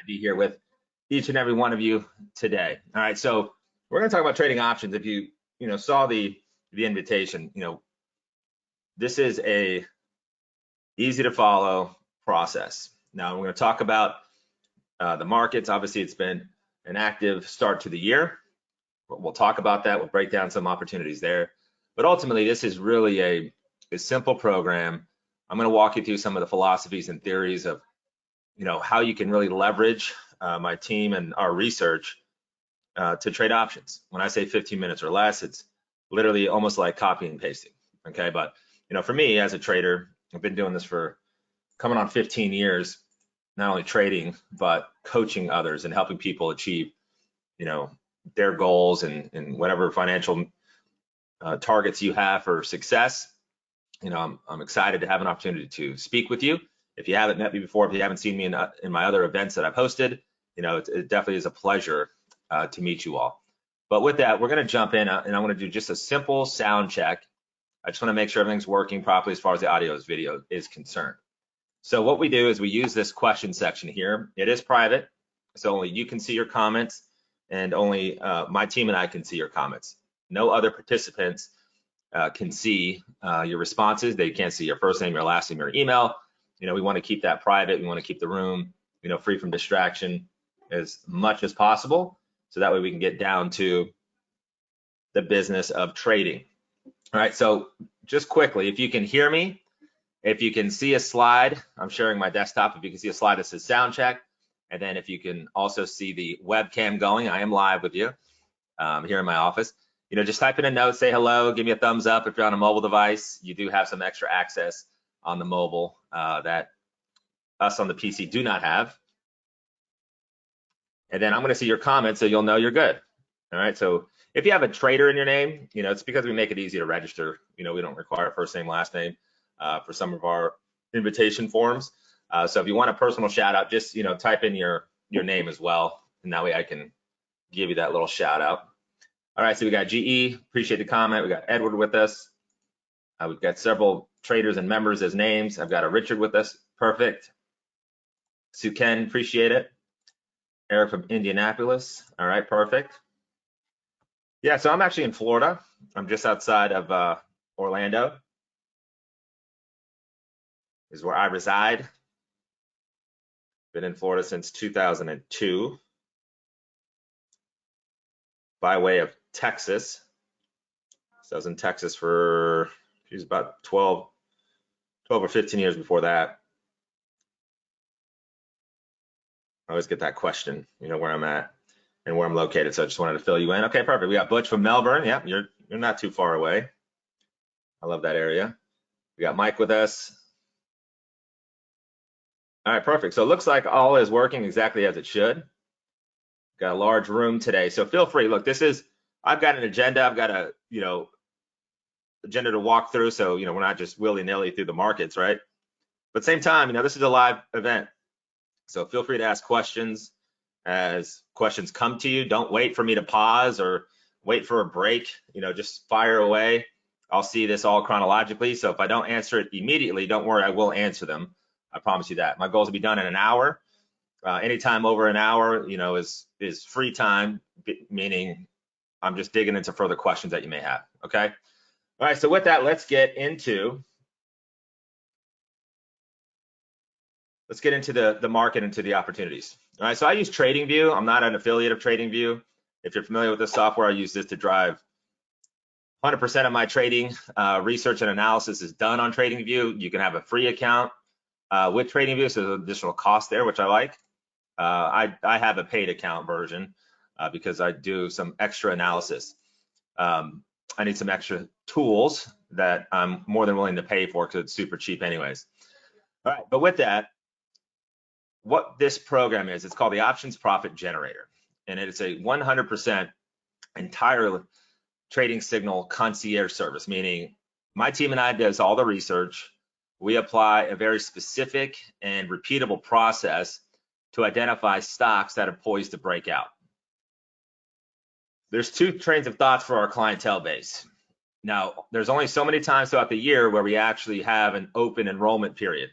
to be here with each and every one of you today. All right, so we're going to talk about trading options. If you saw the invitation, this is a easy to follow process. Now we're going to talk about the markets. Obviously, it's been an active start to the year. We'll talk about that. We'll break down some opportunities there. But ultimately, this is really a simple program. I'm going to walk you through some of the philosophies and theories of how you can really leverage my team and our research to trade options. When I say 15 minutes or less, it's literally almost like copy and pasting. Okay, but for me as a trader, I've been doing this for coming on 15 years, not only trading but coaching others and helping people achieve their goals and whatever financial targets you have for success. I'm excited to have an opportunity to speak with you. If you haven't met me before, if you haven't seen me in my other events that I've hosted, it definitely is a pleasure to meet you all. But with that, we're going to jump in and I'm going to do just a simple sound check. I just want to make sure everything's working properly as far as the audio video is concerned. So what we do is we use this question section here. It is private, so only you can see your comments and only my team and I can see your comments. No other participants can see your responses. They can't see your first name, your last name, your email. We want to keep that private. We want to keep the room, free from distraction as much as possible, so that way we can get down to the business of trading. All right, so just quickly, if you can hear me, if you can see a slide, I'm sharing my desktop. If you can see a slide that says sound check, and then if you can also see the webcam going, I am live with you here in my office. Just type in a note, say hello, give me a thumbs up if you're on a mobile device. You do have some extra access on the mobile that us on the PC do not have. And then I'm going to see your comments so you'll know you're good. All right, so if you have a trader in your name, it's because we make it easy to register. We don't require first name, last name for some of our invitation forms. So if you want a personal shout out, just type in your name as well, and that way I can give you that little shout out. All right, so we got GE, appreciate the comment. We got Edward with us. We've got several traders and members as names. I've got a Richard with us, perfect. Suken, appreciate it. Eric from Indianapolis, all right, perfect. Yeah, so I'm actually in Florida. I'm just outside of Orlando, is where I reside. Been in Florida since 2002 by way of Texas. So I was in Texas for about 12 or 15 years before that. I always get that question, where I'm at and where I'm located. So I just wanted to fill you in. Okay, perfect. We got Butch from Melbourne. Yeah, you're not too far away. I love that area. We got Mike with us. All right, perfect. So it looks like all is working exactly as it should. Got a large room today, so feel free. Look, I've got an agenda. I've got a agenda to walk through. So we're not just willy-nilly through the markets, right? But same time, this is a live event. So feel free to ask questions as questions come to you. Don't wait for me to pause or wait for a break. Just fire away. I'll see this all chronologically. So if I don't answer it immediately, don't worry, I will answer them. I promise you that. My goal is to be done in an hour. Anytime over an hour, is free time, meaning I'm just digging into further questions that you may have. Okay. All right. So with that, let's get into the market and to the opportunities. All right, so I use TradingView. I'm not an affiliate of TradingView. If you're familiar with this software, I use this to drive 100% of my trading research and analysis is done on TradingView. You can have a free account with TradingView, so there's additional cost there, which I like. I have a paid account version because I do some extra analysis. I need some extra tools that I'm more than willing to pay for because it's super cheap anyways. All right, but with that, what this program is, it's called the Options Profit Generator, and it's a 100% entire trading signal concierge service, meaning my team and I does all the research. We apply a very specific and repeatable process to identify stocks that are poised to break out. There's two trains of thoughts for our clientele base. Now, there's only so many times throughout the year where we actually have an open enrollment period.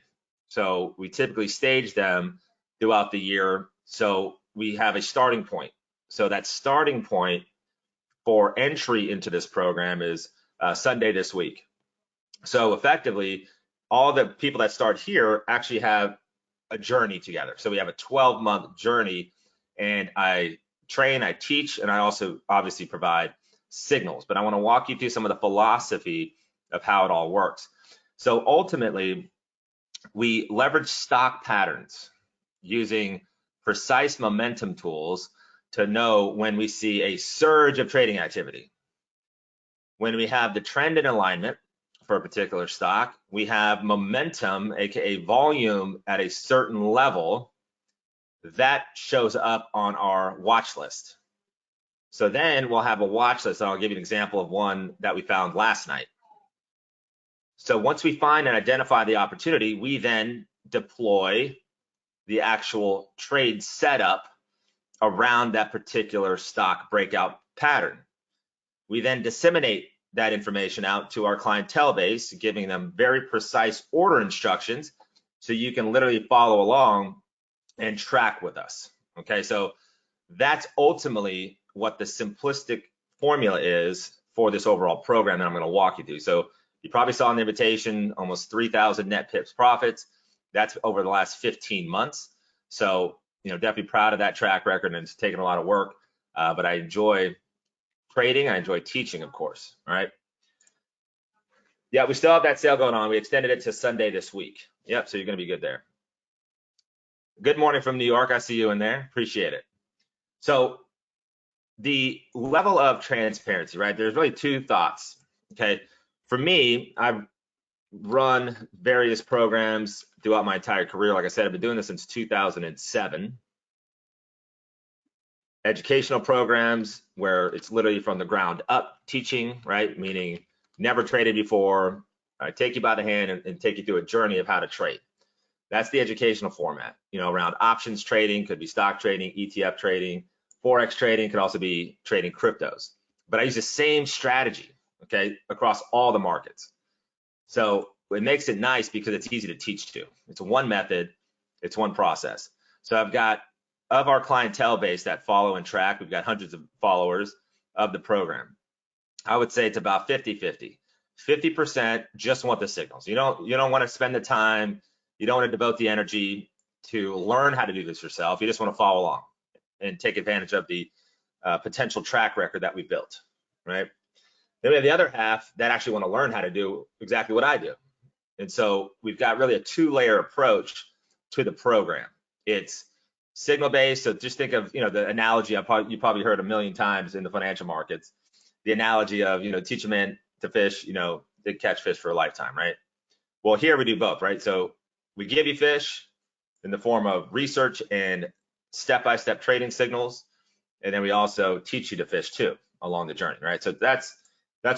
So we typically stage them throughout the year So we have a starting point. So that starting point for entry into this program is Sunday this week. So effectively, all the people that start here actually have a journey together. So we have a 12-month journey, and I train, I teach, and I also obviously provide signals. But I want to walk you through some of the philosophy of how it all works. So ultimately, we leverage stock patterns using precise momentum tools to know when we see a surge of trading activity. When we have the trend in alignment for a particular stock, we have momentum, aka volume, at a certain level that shows up on our watch list. So then we'll have a watch list, and I'll give you an example of one that we found last night. So once we find and identify the opportunity, we then deploy the actual trade setup around that particular stock breakout pattern. We then disseminate that information out to our clientele base, giving them very precise order instructions so you can literally follow along and track with us. Okay, so that's ultimately what the simplistic formula is for this overall program that I'm going to walk you through. So you probably saw in the invitation almost 3,000 net pips profits. That's over the last 15 months. So, definitely proud of that track record, and it's taken a lot of work, but I enjoy trading. I enjoy teaching, of course. All right. Yeah, we still have that sale going on. We extended it to Sunday this week. Yep, so you're going to be good there. Good morning from New York. I see you in there. Appreciate it. So the level of transparency, right? There's really two thoughts. Okay. For me, I've run various programs throughout my entire career. Like I said, I've been doing this since 2007. Educational programs where it's literally from the ground up teaching, right? Meaning never traded before. I take you by the hand and take you through a journey of how to trade. That's the educational format. Around options trading, could be stock trading, ETF trading, Forex trading, could also be trading cryptos. But I use the same strategy, okay, across all the markets. So it makes it nice because it's easy to teach to. It's one method, it's one process. So I've got, of our clientele base that follow and track, we've got hundreds of followers of the program. I would say it's about 50-50. 50% just want the signals. You don't want to spend the time, you don't want to devote the energy to learn how to do this yourself. You just want to follow along and take advantage of the potential track record that we built, right? Then we have the other half that actually want to learn how to do exactly what I do. And so we've got really a two-layer approach to the program. It's signal-based, so just think of the analogy you probably heard a million times in the financial markets. The analogy of teach a man to fish, they catch fish for a lifetime, right? Well, here we do both, right? So we give you fish in the form of research and step-by-step trading signals, and then we also teach you to fish too along the journey, right? So that's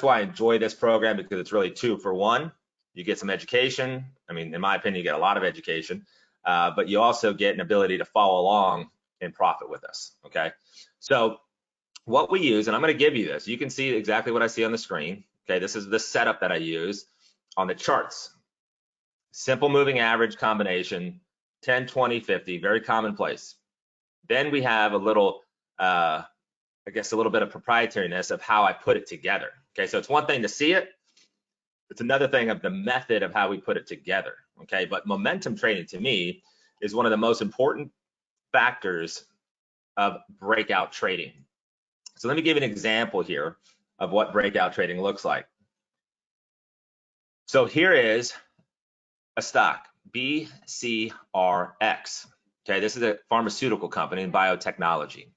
why I enjoy this program, because it's really 2 for 1. You get some education. I mean, in my opinion, you get a lot of education, but you also get an ability to follow along and profit with us, okay? So what we use, and I'm going to give you this, you can see exactly what I see on the screen, okay? This is the setup that I use on the charts. Simple moving average combination, 10, 20, 50, very commonplace. Then we have a little, I guess, a little bit of proprietariness of how I put it together. Okay, so it's one thing to see it. It's another thing of the method of how we put it together. Okay, but momentum trading to me is one of the most important factors of breakout trading. So let me give you an example here of what breakout trading looks like. So here is a stock, BCRX. Okay, this is a pharmaceutical company in biotechnology.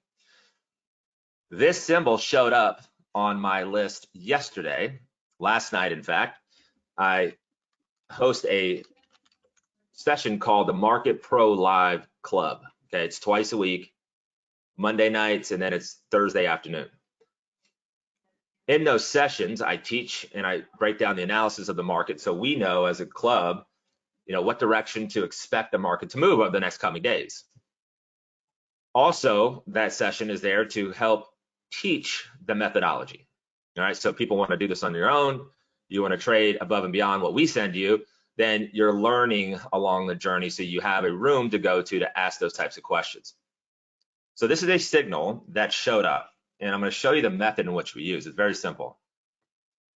This symbol showed up on my list yesterday, last night, in fact. I host a session called the Market Pro Live Club. Okay, it's twice a week, Monday nights, and then it's Thursday afternoon. In those sessions, I teach and I break down the analysis of the market so we know as a club, what direction to expect the market to move over the next coming days. Also, that session is there to help teach the methodology. All right, so people want to do this on your own, you want to trade above and beyond what we send you, then you're learning along the journey, so you have a room to go to ask those types of questions. So this is a signal that showed up, and I'm going to show you the method in which we use. It's very simple.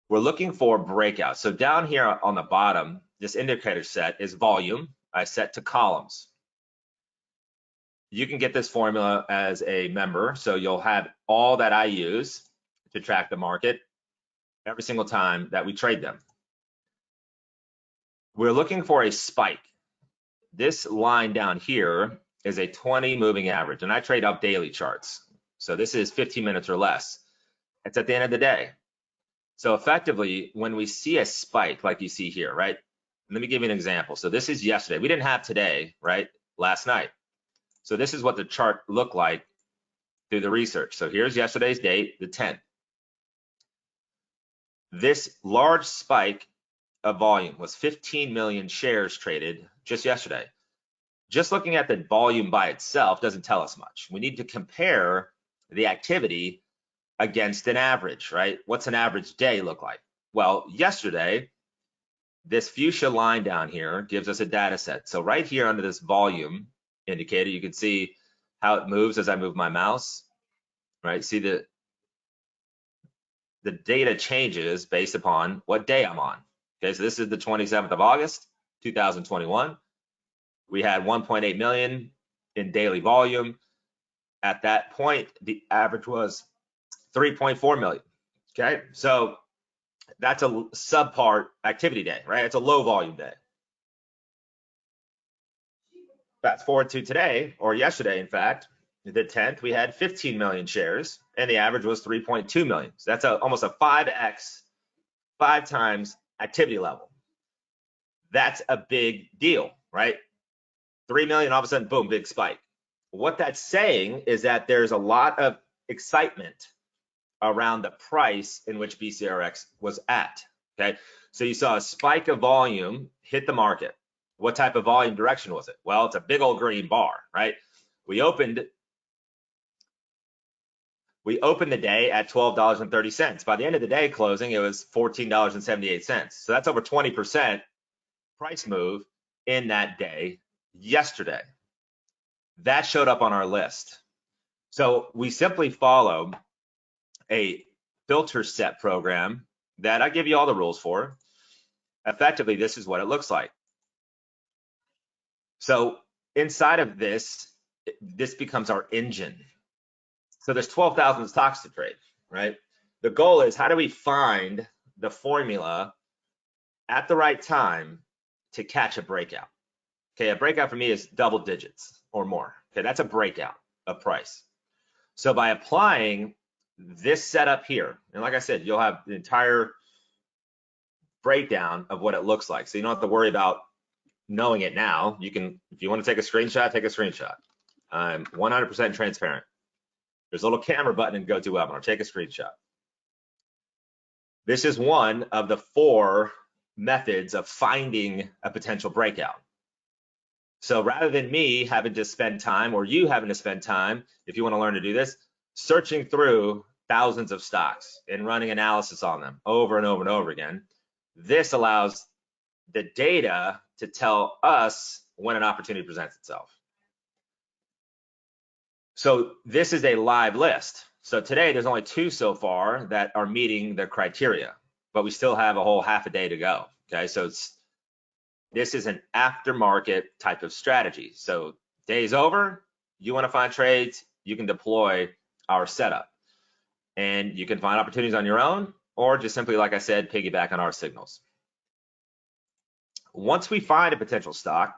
We're looking for breakout. So down here on the bottom, this indicator set is volume. I set to columns. You can get this formula as a member, so you'll have all that I use to track the market every single time that we trade them. We're looking for a spike. This line down here is a 20 moving average, and I trade up daily charts. So this is 15 minutes or less. It's at the end of the day. So effectively, when we see a spike like you see here, right? Let me give you an example. So this is yesterday. We didn't have today, right? Last night. So this is what the chart looked like through the research. So here's yesterday's date, the 10th. This large spike of volume was 15 million shares traded just yesterday. Just looking at the volume by itself doesn't tell us much. We need to compare the activity against an average, right? What's an average day look like? Well, yesterday, this fuchsia line down here gives us a data set. So right here under this volume indicator, you can see how it moves as I move my mouse, right? See the data changes based upon what day I'm on. Okay, so this is the 27th of August, 2021. We had 1.8 million in daily volume. At that point, the average was 3.4 million. Okay, so that's a subpar activity day, right? It's a low volume day. Fast forward to today, or yesterday, in fact, the 10th, we had 15 million shares, and the average was 3.2 million. So that's almost a 5x, 5 times activity level. That's a big deal, right? 3 million, all of a sudden, boom, big spike. What that's saying is that there's a lot of excitement around the price in which BCRX was at, okay? So you saw a spike of volume hit the market. What type of volume direction was it? Well, it's a big old green bar, right? We opened the day at $12.30. By the end of the day closing, it was $14.78. So that's over 20% price move in that day yesterday. That showed up on our list. So we simply follow a filter set program that I give you all the rules for. Effectively, this is what it looks like. So inside of this becomes our engine. So there's 12,000 stocks to trade, right? The goal is, how do we find the formula at the right time to catch a breakout? Okay, a breakout for me is double digits or more. Okay, that's a breakout of price. So by applying this setup here, and like I said, you'll have the entire breakdown of what it looks like. So you don't have to worry about knowing it now. You can, if you want to take a screenshot, take a screenshot. I'm 100% transparent. There's a little camera button in GoToWebinar. Take a screenshot. This is one of the 4 methods of finding a potential breakout. So rather than me having to spend time, or you having to spend time, if you want to learn to do this, searching through thousands of stocks and running analysis on them over and over and over again, this allows the data to tell us when an opportunity presents itself. So this is a live list. So today there's only 2 so far that are meeting the criteria, but we still have a whole half a day to go. Okay, so this is an aftermarket type of strategy. So day's over, you want to find trades, you can deploy our setup, and you can find opportunities on your own, or just simply, like I said, piggyback on our signals. Once we find a potential stock,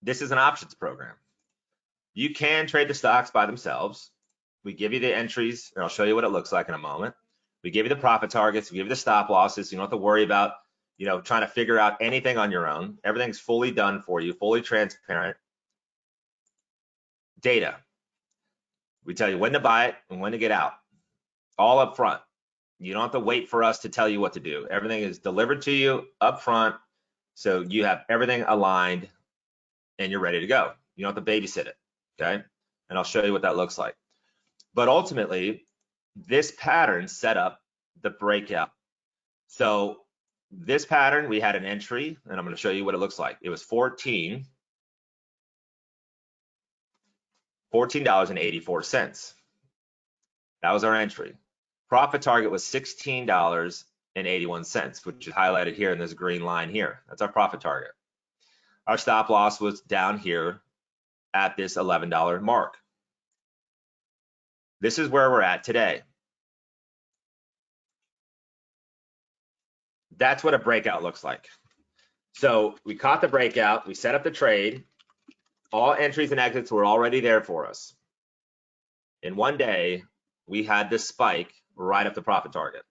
this is an options program. You can trade the stocks by themselves. We give you the entries, and I'll show you what it looks like in a moment. We give you the profit targets, we give you the stop losses. You don't have to worry about, trying to figure out anything on your own. Everything's fully done for you, fully transparent. Data. We tell you when to buy it and when to get out, all up front. You don't have to wait for us to tell you what to do. Everything is delivered to you up front, so you have everything aligned and you're ready to go. You don't have to babysit it, okay? And I'll show you what that looks like. But ultimately, this pattern set up the breakout. So this pattern, we had an entry, and I'm going to show you what it looks like. It was 14. $14.84. That was our entry. Profit target was $16.81, which is highlighted here in this green line here. That's our profit target. Our stop loss was down here at this $11 mark. This is where we're at today. That's what a breakout looks like. So we caught the breakout, we set up the trade, all entries and exits were already there for us. In one day, we had this spike right up the profit target.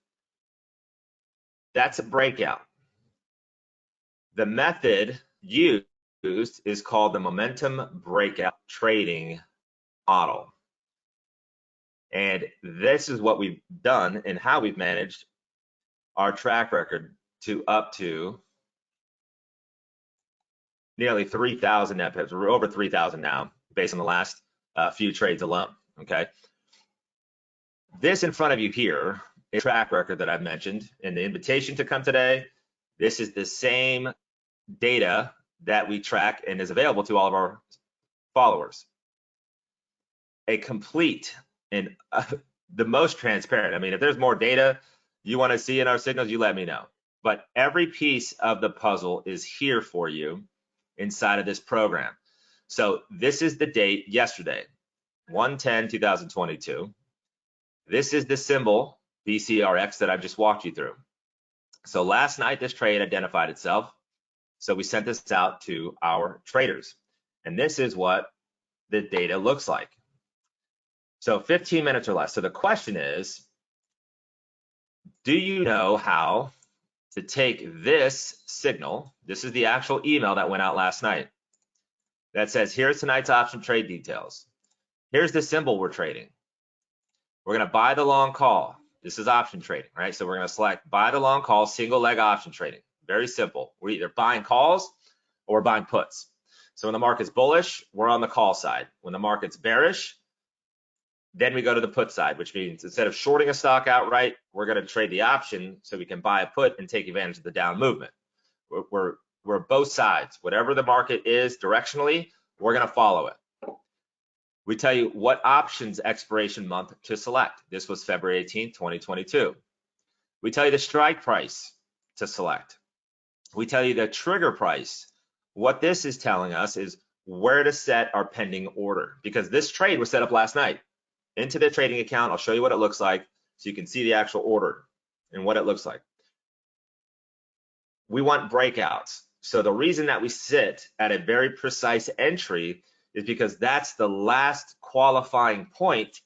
That's a breakout. The method used is called the momentum breakout trading model. And this is what we've done and how we've managed our track record to up to nearly 3,000 net pips. We're over 3,000 now based on the last few trades alone, okay? This in front of you here is a track record that I've mentioned in the invitation to come today. This is the same data that we track and is available to all of our followers. A complete and the most transparent. I mean, if there's more data you want to see in our signals, you let me know. But every piece of the puzzle is here for you inside of this program. So this is the date yesterday, 1/10/2022. This is the symbol BCRX that I've just walked you through. So last night this trade identified itself. So we sent this out to our traders. And this is what the data looks like. So 15 minutes or less. So the question is, do you know how to take this signal? This is the actual email that went out last night that says, here's tonight's option trade details. Here's the symbol we're trading. We're going to buy the long call. This is option trading, right? So we're going to select buy the long call, single leg option trading. Very simple. We're either buying calls or we're buying puts. So when the market's bullish, we're on the call side. When the market's bearish, then we go to the put side, which means instead of shorting a stock outright, we're going to trade the option so we can buy a put and take advantage of the down movement. We're both sides. Whatever the market is directionally, we're going to follow it. We tell you what options expiration month to select. This was February 18th, 2022. We tell you the strike price to select. We tell you the trigger price. What this is telling us is where to set our pending order, because this trade was set up last night into the trading account. I'll show you what it looks like so you can see the actual order and what it looks like. We want breakouts. So the reason that we sit at a very precise entry is because that's the last qualifying point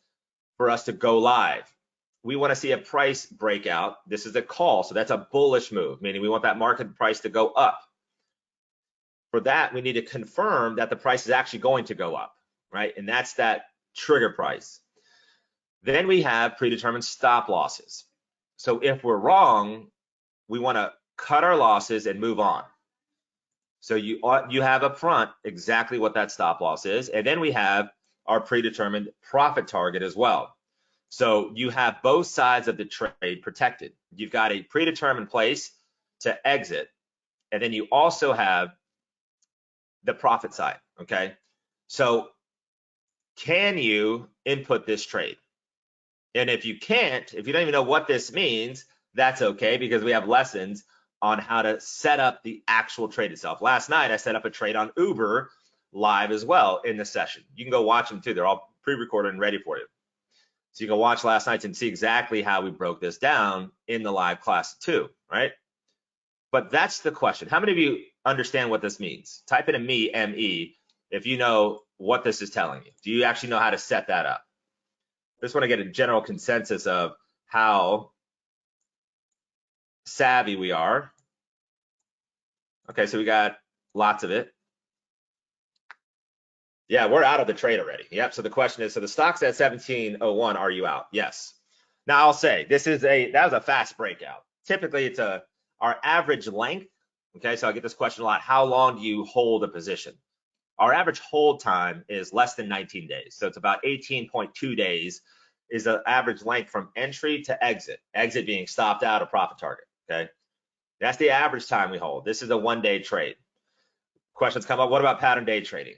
for us to go live. We want to see a price breakout. This is a call, so that's a bullish move, meaning we want that market price to go up. For that, we need to confirm that the price is actually going to go up, right? And that's that trigger price. Then we have predetermined stop losses. So if we're wrong, we want to cut our losses and move on. So you have up front exactly what that stop loss is, and then we have our predetermined profit target as well. So you have both sides of the trade protected. You've got a predetermined place to exit, and then you also have the profit side, okay? So can you input this trade? And if you can't, if you don't even know what this means, that's okay, because we have lessons on how to set up the actual trade itself. Last night, I set up a trade on Uber live as well in the session. You can go watch them too. They're all pre-recorded and ready for you. So you can watch last night's and see exactly how we broke this down in the live class too, right? But that's the question. How many of you understand what this means? Type in ME, if you know what this is telling you. Do you actually know how to set that up? I just want to get a general consensus of how savvy we are. Okay, so we got lots of it. Yeah, we're out of the trade already. Yep, so the question is, so the stock's at 1701, are you out? Yes. Now I'll say, that was a fast breakout. Typically it's our average length, okay, so I get this question a lot, how long do you hold a position? Our average hold time is less than 19 days. So it's about 18.2 days is the average length from entry to exit being stopped out of profit target, okay? That's the average time we hold. This is a one-day trade. Questions come up, what about pattern day trading?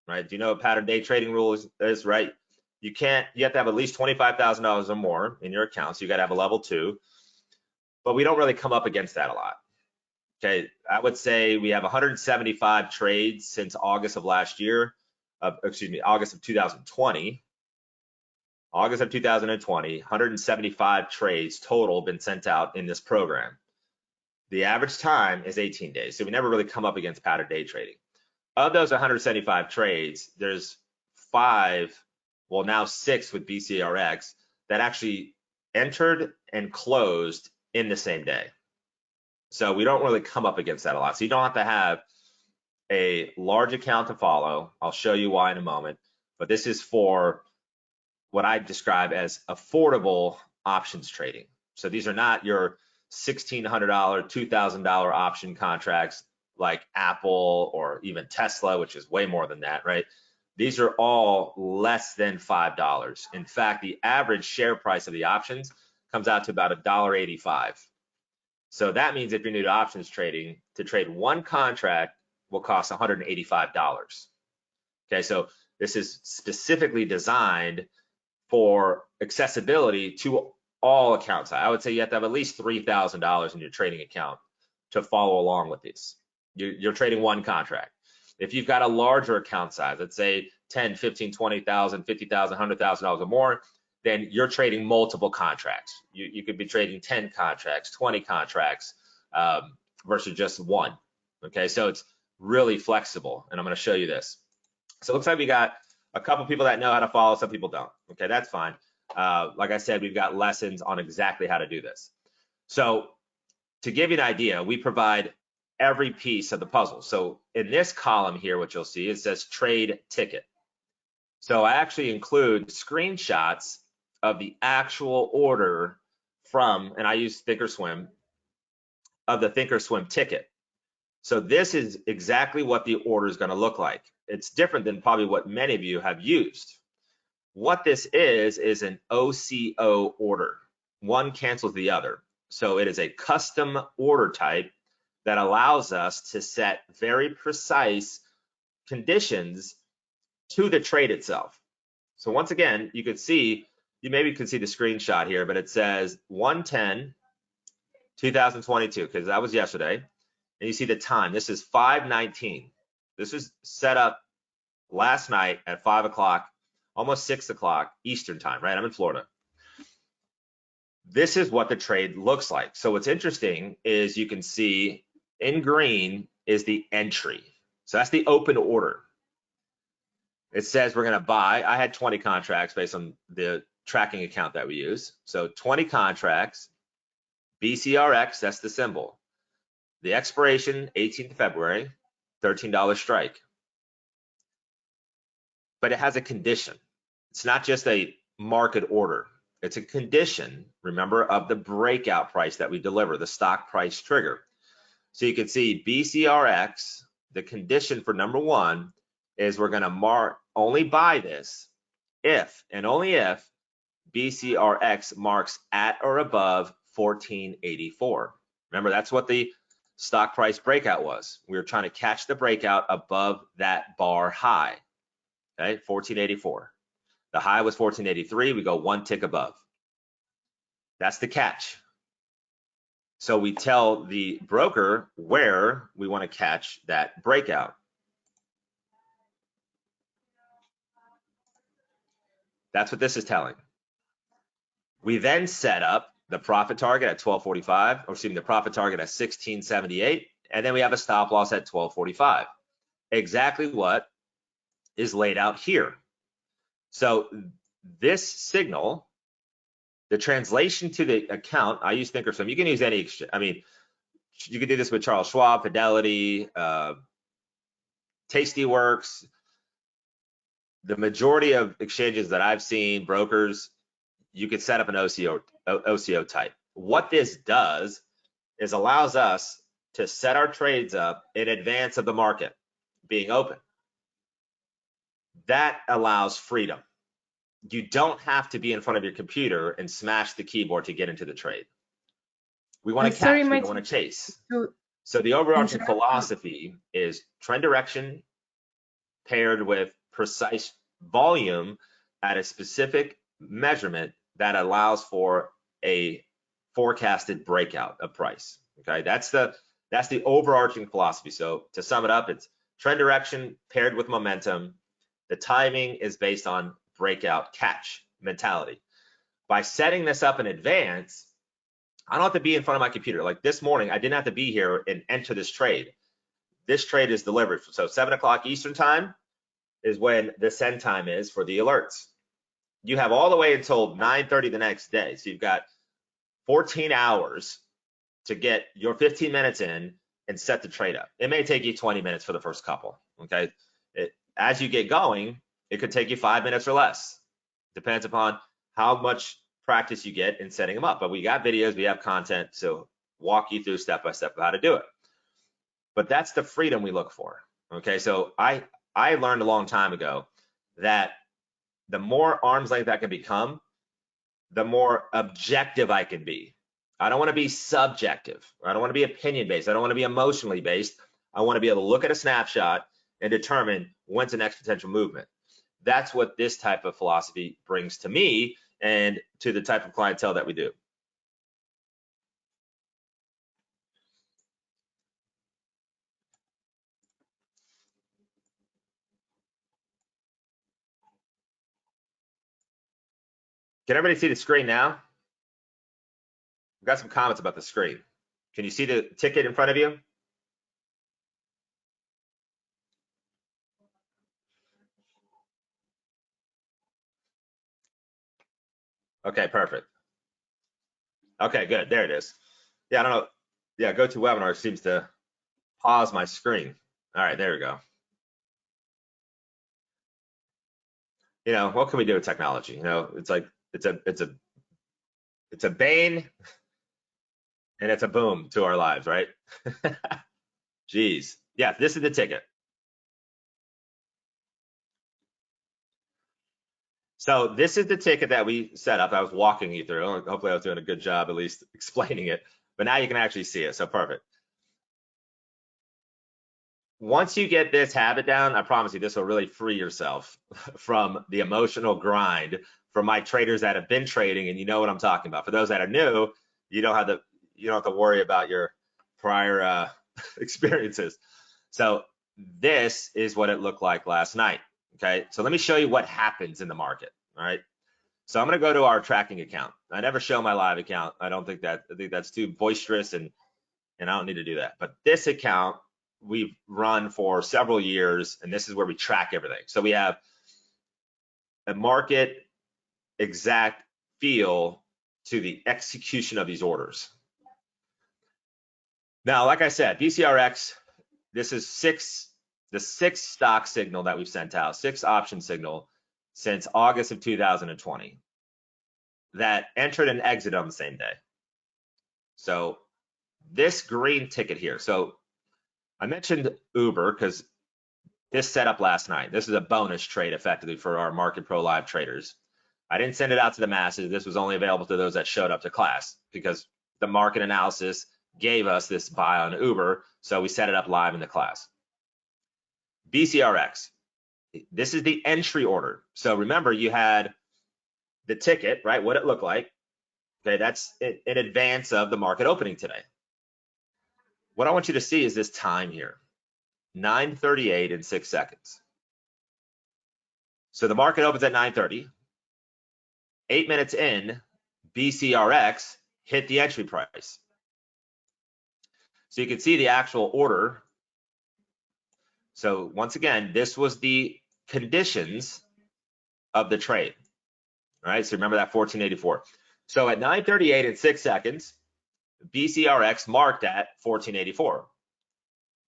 right? Do you know what pattern day trading rule is, right? You have to have at least $25,000 or more in your account. So you got to have a level 2, but we don't really come up against that a lot. Okay, I would say we have 175 trades since August of last year, August of 2020. August of 2020, 175 trades total been sent out in this program. The average time is 18 days, so we never really come up against pattern day trading. Of those 175 trades, there's 5, well now 6 with BCRX that actually entered and closed in the same day. So we don't really come up against that a lot. So you don't have to have a large account to follow. I'll show you why in a moment, but this is for what I describe as affordable options trading. So these are not your $1,600, $2,000 option contracts like Apple or even Tesla, which is way more than that, right? These are all less than $5. In fact, the average share price of the options comes out to about $1.85. So that means if you're new to options trading, to trade one contract will cost $185. Okay, so this is specifically designed for accessibility to all accounts. I would say you have to have at least $3,000 in your trading account to follow along with this. You're trading one contract. If you've got a larger account size, let's say 10, 15, 20,000, 50,000, $100,000 or more, then you're trading multiple contracts. You could be trading 10 contracts, 20 contracts versus just one. Okay, so it's really flexible, and I'm going to show you this. So it looks like we got a couple people that know how to follow, some people don't. Okay, that's fine. Like I said, we've got lessons on exactly how to do this. So to give you an idea, we provide every piece of the puzzle. So in this column here, what you'll see, it says trade ticket. So I actually include screenshots of the actual order from, and I use Thinkorswim, of the Thinkorswim ticket. So this is exactly what the order is going to look like. It's different than probably what many of you have used. What this is an OCO order. One cancels the other. So it is a custom order type that allows us to set very precise conditions to the trade itself. So once again, you could see, you maybe could see the screenshot here, but it says 1/10/2022, because that was yesterday. And you see the time. This is 5:19. This is set up last night at 5 o'clock, almost 6 o'clock Eastern time, right? I'm in Florida. This is what the trade looks like. So what's interesting is you can see in green is the entry. So that's the open order. It says we're going to buy. I had 20 contracts based on the tracking account that we use. So 20 contracts, BCRX, that's the symbol. The expiration, 18th of February, $13 strike. But it has a condition. It's not just a market order. It's a condition, remember, of the breakout price that we deliver, the stock price trigger. So you can see BCRX, the condition for number one is we're going to only buy this if and only if BCRX marks at or above 1484. Remember, that's what the stock price breakout was. We were trying to catch the breakout above that bar high, okay, 1484. The high was 1483. We go one tick above. That's the catch. So we tell the broker where we want to catch that breakout. That's what this is telling. We then set up the profit target at 1245, or excuse me, the profit target at 1678, and then we have a stop loss at 1245. Exactly what is laid out here. So this signal, the translation to the account, I use Thinkorswim. You can use any exchange. I mean, you could do this with Charles Schwab, Fidelity, Tastyworks. The majority of exchanges that I've seen, brokers, you could set up an OCO type. What this does is allows us to set our trades up in advance of the market being open. That allows freedom. You don't have to be in front of your computer and smash the keyboard to get into the trade. We want to catch, we don't want to chase. So the overarching philosophy is trend direction paired with precise volume at a specific measurement that allows for a forecasted breakout of price. Okay, that's the overarching philosophy. So to sum it up, it's trend direction paired with momentum. The timing is based on breakout catch mentality. By setting this up in advance, I don't have to be in front of my computer. Like this morning, I didn't have to be here and enter this trade. This trade is delivered. So 7 o'clock Eastern time is when the send time is for the alerts. You have all the way until 9:30 the next day. So you've got 14 hours to get your 15 minutes in and set the trade up. It may take you 20 minutes for the first couple, okay? As you get going, it could take you 5 minutes or less. Depends upon how much practice you get in setting them up. But we got videos, we have content, so walk you through step by step of how to do it. But that's the freedom we look for, okay? So I learned a long time ago that the more arm's length I can become, the more objective I can be. I don't want to be subjective. I don't want to be opinion based. I don't want to be emotionally based. I want to be able to look at a snapshot and determine when's the next potential movement. That's what this type of philosophy brings to me and to the type of clientele that we do. Can everybody see the screen now? We've got some comments about the screen. Can you see the ticket in front of you? Okay, perfect. Okay, good. There it is. Yeah, I don't know. Yeah, GoToWebinar seems to pause my screen. All right, there we go. You know, what can we do with technology? You know, it's like it's a bane and it's a boom to our lives, right? Jeez. Yeah, this is the ticket. So this is the ticket that we set up. I was walking you through. Hopefully I was doing a good job at least explaining it, but now you can actually see it. So perfect. Once you get this habit down, I promise you this will really free yourself from the emotional grind. For my traders that have been trading and you know what I'm talking about. For those that are new, you don't have to worry about your prior experiences. So this is what it looked like last night. Okay, so let me show you what happens in the market. All right, so I'm going to go to our tracking account. I never show my live account. I think that's too boisterous and I don't need to do that. But this account we've run for several years, and this is where we track everything. So we have a market exact feel to the execution of these orders. Now, like I said, BCRX, this is the sixth stock signal that we've sent out, sixth option signal since August of 2020 that entered and exited on the same day. So this green ticket here. So I mentioned Uber because this set up last night. This is a bonus trade effectively for our Market Pro Live traders. I didn't send it out to the masses. This was only available to those that showed up to class because the market analysis gave us this buy on Uber. So we set it up live in the class. BCRX, this is the entry order. So remember you had the ticket, right? What it looked like. Okay, that's in advance of the market opening today. What I want you to see is this time here, 9:38 and 6 seconds. So the market opens at 9:30. 8 minutes in, BCRX hit the entry price. So you can see the actual order. So once again, this was the conditions of the trade. All right, so remember that 1484. So at 9:38 and 6 seconds, BCRX marked at 1484.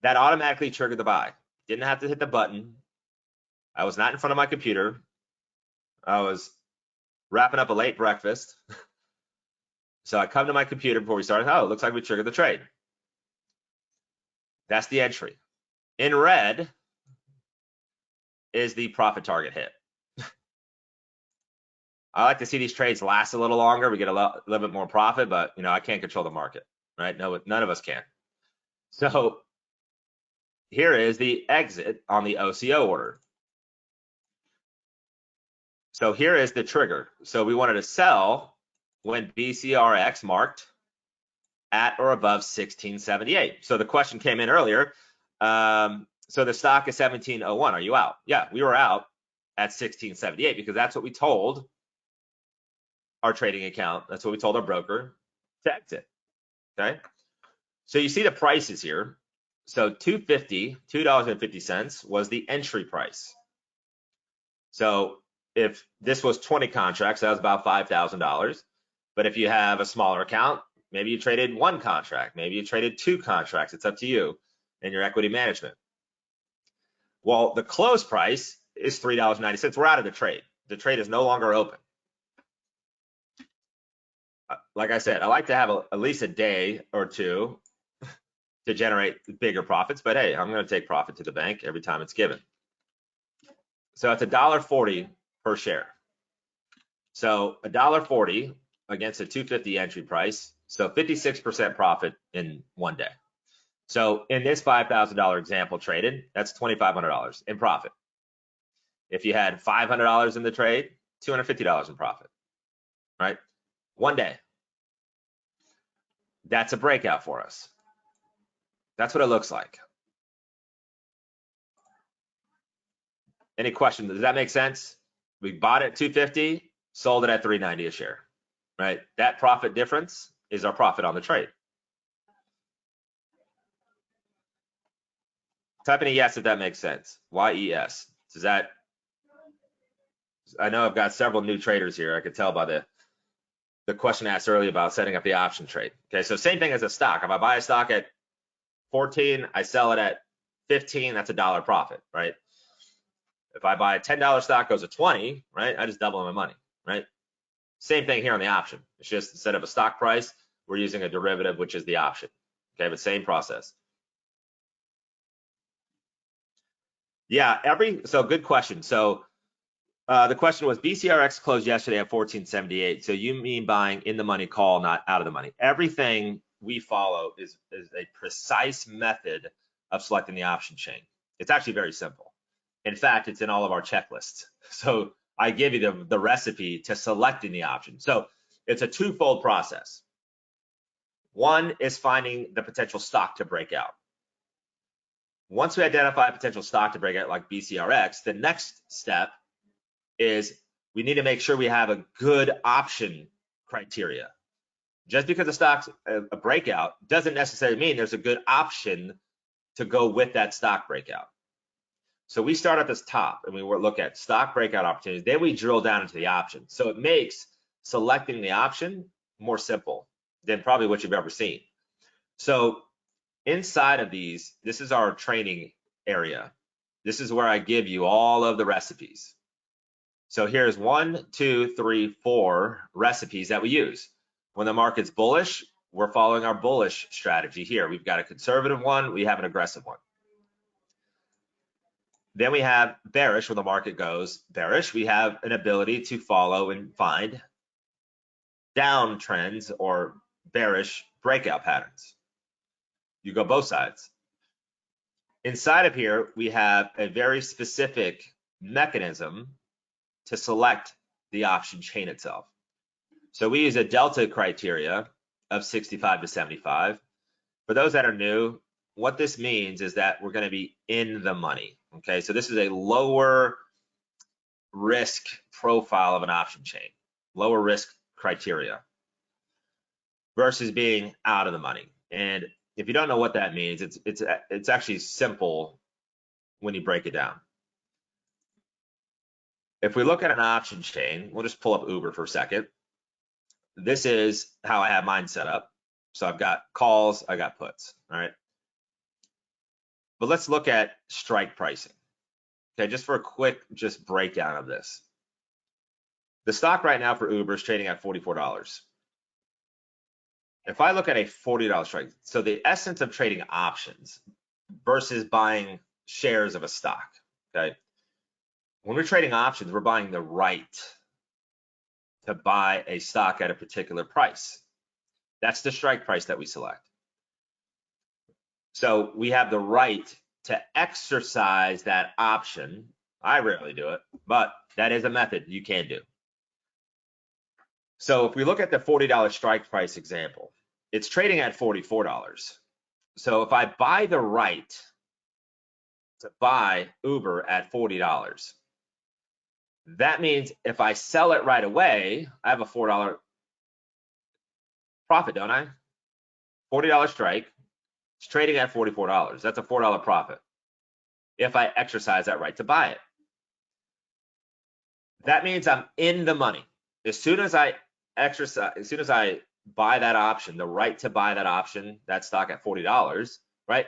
That automatically triggered the buy. Didn't have to hit the button. I was not in front of my computer. I was wrapping up a late breakfast. So I come to my computer before we started. Oh, it looks like we triggered the trade. That's the entry. In red is the profit target hit. I like to see these trades last a little longer. We get a little bit more profit, but you know, I can't control the market, right? No, none of us can. So here is the exit on the OCO order. So here is the trigger. So we wanted to sell when BCRX marked at or above 1678. So the question came in earlier. So the stock is 1701. Are you out? Yeah, we were out at 1678 because that's what we told our trading account. That's what we told our broker to exit. Okay. So you see the prices here. So $2.50 was the entry price. So if this was 20 contracts, that was about $5,000. But if you have a smaller account, maybe you traded one contract, maybe you traded two contracts. It's up to you and your equity management. Well, the close price is $3.90. We're out of the trade. The trade is no longer open. Like I said, I like to have at least a day or two to generate bigger profits, but hey, I'm going to take profit to the bank every time it's given. So it's $1.40 per share. So $1.40 against a $2.50 entry price. So 56% profit in one day. So in this $5,000 example traded, that's $2,500 in profit. If you had $500 in the trade, $250 in profit, right? One day. That's a breakout for us. That's what it looks like. Any questions? Does that make sense? We bought it at $250, sold it at $3.90 a share, right? That profit difference is our profit on the trade. Type in a yes if that makes sense. YES. Does that? I know I've got several new traders here. I could tell by the question asked earlier about setting up the option trade. Okay, so same thing as a stock. If I buy a stock at 14, I sell it at 15, that's $1 profit, right? If I buy a $10 stock, goes to 20, right? I just double my money, right? Same thing here on the option. It's just instead of a stock price, we're using a derivative, which is the option. Okay, but same process. Yeah, so good question. So the question was BCRX closed yesterday at 1478. So you mean buying in the money call, not out of the money. Everything we follow is a precise method of selecting the option chain. It's actually very simple. In fact, it's in all of our checklists. So I give you the recipe to selecting the option. So it's a twofold process. One is finding the potential stock to break out. Once we identify a potential stock to break out like BCRX, the next step is we need to make sure we have a good option criteria. Just because the stock's a breakout doesn't necessarily mean there's a good option to go with that stock breakout. So we start at this top and we look at stock breakout opportunities. Then we drill down into the option. So it makes selecting the option more simple than probably what you've ever seen. So inside of these, this is our training area. This is where I give you all of the recipes. So here's 1, 2, 3, 4 recipes that we use. When the market's bullish, we're following our bullish strategy here. We've got a conservative one, we have an aggressive one. Then we have bearish, when the market goes bearish, we have an ability to follow and find downtrends or bearish breakout patterns. You go both sides. Inside of here, we have a very specific mechanism to select the option chain itself. So we use a delta criteria of 65 to 75. For those that are new, what this means is that we're going to be in the money. Okay, so this is a lower risk profile of an option chain, lower risk criteria versus being out of the money. And if you don't know what that means, it's actually simple when you break it down. If we look at an option chain, we'll just pull up Uber for a second. This is how I have mine set up. So I've got calls, I got puts, all right? But let's look at strike pricing. Okay, just for a quick breakdown of this. The stock right now for Uber is trading at $44. If I look at a $40 strike, so the essence of trading options versus buying shares of a stock, okay? When we're trading options, we're buying the right to buy a stock at a particular price. That's the strike price that we select. So we have the right to exercise that option. I rarely do it, but That is a method you can do. So if we look at the $40 strike price example, it's trading at $44. So if I buy the right to buy Uber at $40, that means if I sell it right away, I have a $4 profit, don't I? $40 strike, it's trading at $44. That's a $4 profit if I exercise that right to buy it. That means I'm in the money. As soon as I buy that option, the right to buy that option, that stock at $40, right?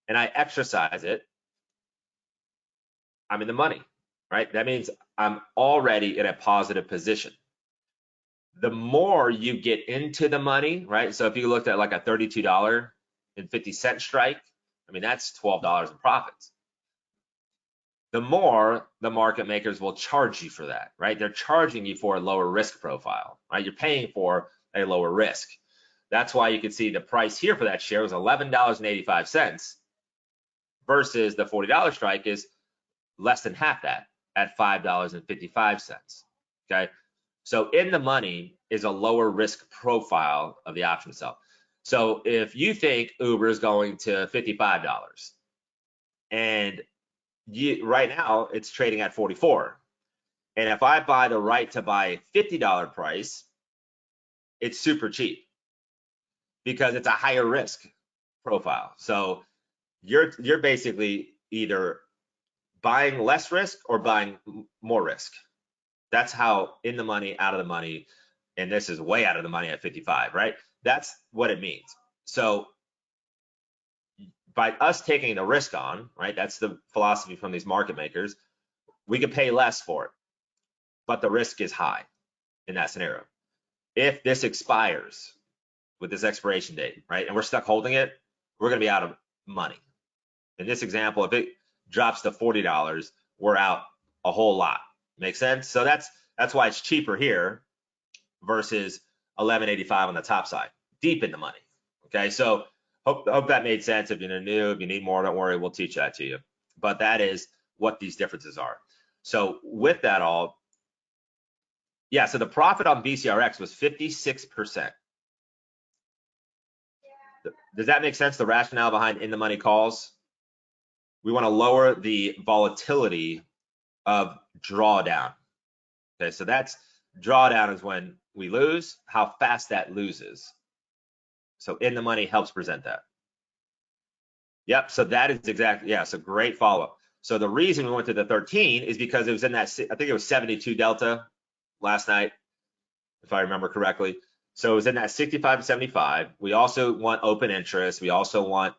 And I exercise it, I'm in the money, right? That means I'm already in a positive position. The more you get into the money, right? So if you looked at like a $32.50 strike, I mean, that's $12 in profits. The more the market makers will charge you for that, right? They're charging you for a lower risk profile, right? You're paying for a lower risk. That's why you can see the price here for that share was $11.85 versus the $40 strike is less than half that at $5.55. Okay, so in the money is a lower risk profile of the option itself. So if you think Uber is going to $55 and right now it's trading at 44, and if I buy the right to buy a $50 price, it's super cheap because it's a higher risk profile. So you're basically either buying less risk or buying more risk. That's how in the money, out of the money, and this is way out of the money at 55, right? That's what it means. So by us taking the risk on, right, that's the philosophy from these market makers, we could pay less for it, but the risk is high in that scenario. If this expires with this expiration date, right, and we're stuck holding it, we're going to be out of money. In this example, if it drops to $40, we're out a whole lot. Make sense? So that's why it's cheaper here versus $11.85 on the top side, deep in the money. Okay, so hope that made sense. If you're new, if you need more, don't worry, we'll teach that to you. But that is what these differences are. So with that all, yeah, so the profit on BCRX was 56%. Does that make sense? The rationale behind in the money calls? We want to lower the volatility of drawdown. Okay, so that's drawdown is when we lose, how fast that loses. So in the money helps present that. Yep, so that is exactly, yeah, so great follow-up. So the reason we went to the 13 is because it was in that, I think it was 72 delta last night, if I remember correctly. So it was in that 65 to 75. We also want open interest. We also want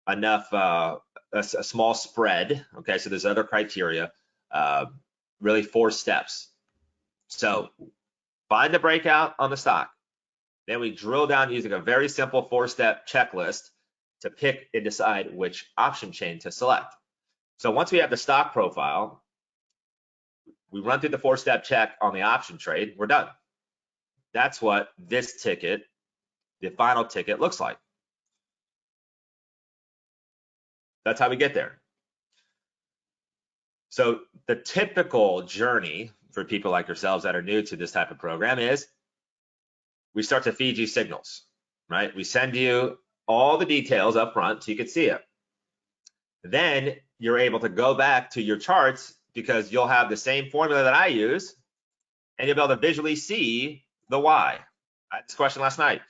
enough, a small spread. Okay, so there's other criteria, really 4 steps. So find the breakout on the stock. Then we drill down using a very simple 4-step checklist to pick and decide which option chain to select. So once we have the stock profile, we run through the 4-step check on the option trade, we're done. That's what this ticket, the final ticket, looks like. That's how we get there. So the typical journey for people like yourselves that are new to this type of program is we start to feed you signals, right? We send you all the details up front so you can see it. Then you're able to go back to your charts because you'll have the same formula that I use and you'll be able to visually see the why. I had this question last night.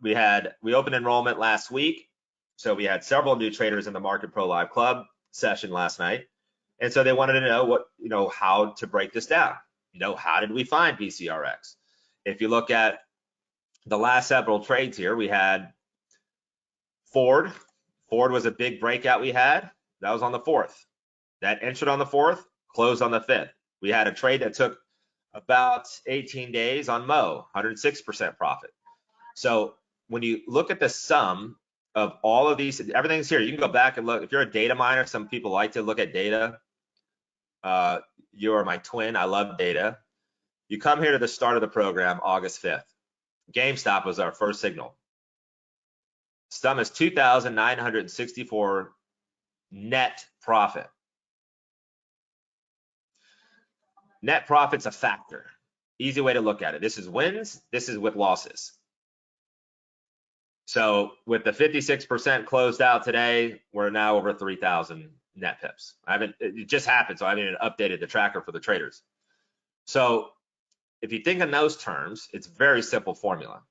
We opened enrollment last week. So we had several new traders in the Market Pro Live Club session last night. And so they wanted to know how to break this down. How did we find BCRX? If you look at the last several trades here, we had Ford. Ford was a big breakout we had. That was on the 4th. That entered on the 4th, closed on the 5th. We had a trade that took about 18 days on Mo, 106% profit. So when you look at the sum of all of these, everything's here. You can go back and look. If you're a data miner, some people like to look at data. You are my twin. I love data. You come here to the start of the program, August 5th. GameStop was our first signal. Sum is 2,964 net profit. net profit's a factor. Easy way to look at it. This is wins, this is with losses. So with the 56% closed out today, we're now over 3,000 net pips. It just happened, so I haven't even updated the tracker for the traders. So if you think in those terms, it's a very simple formula.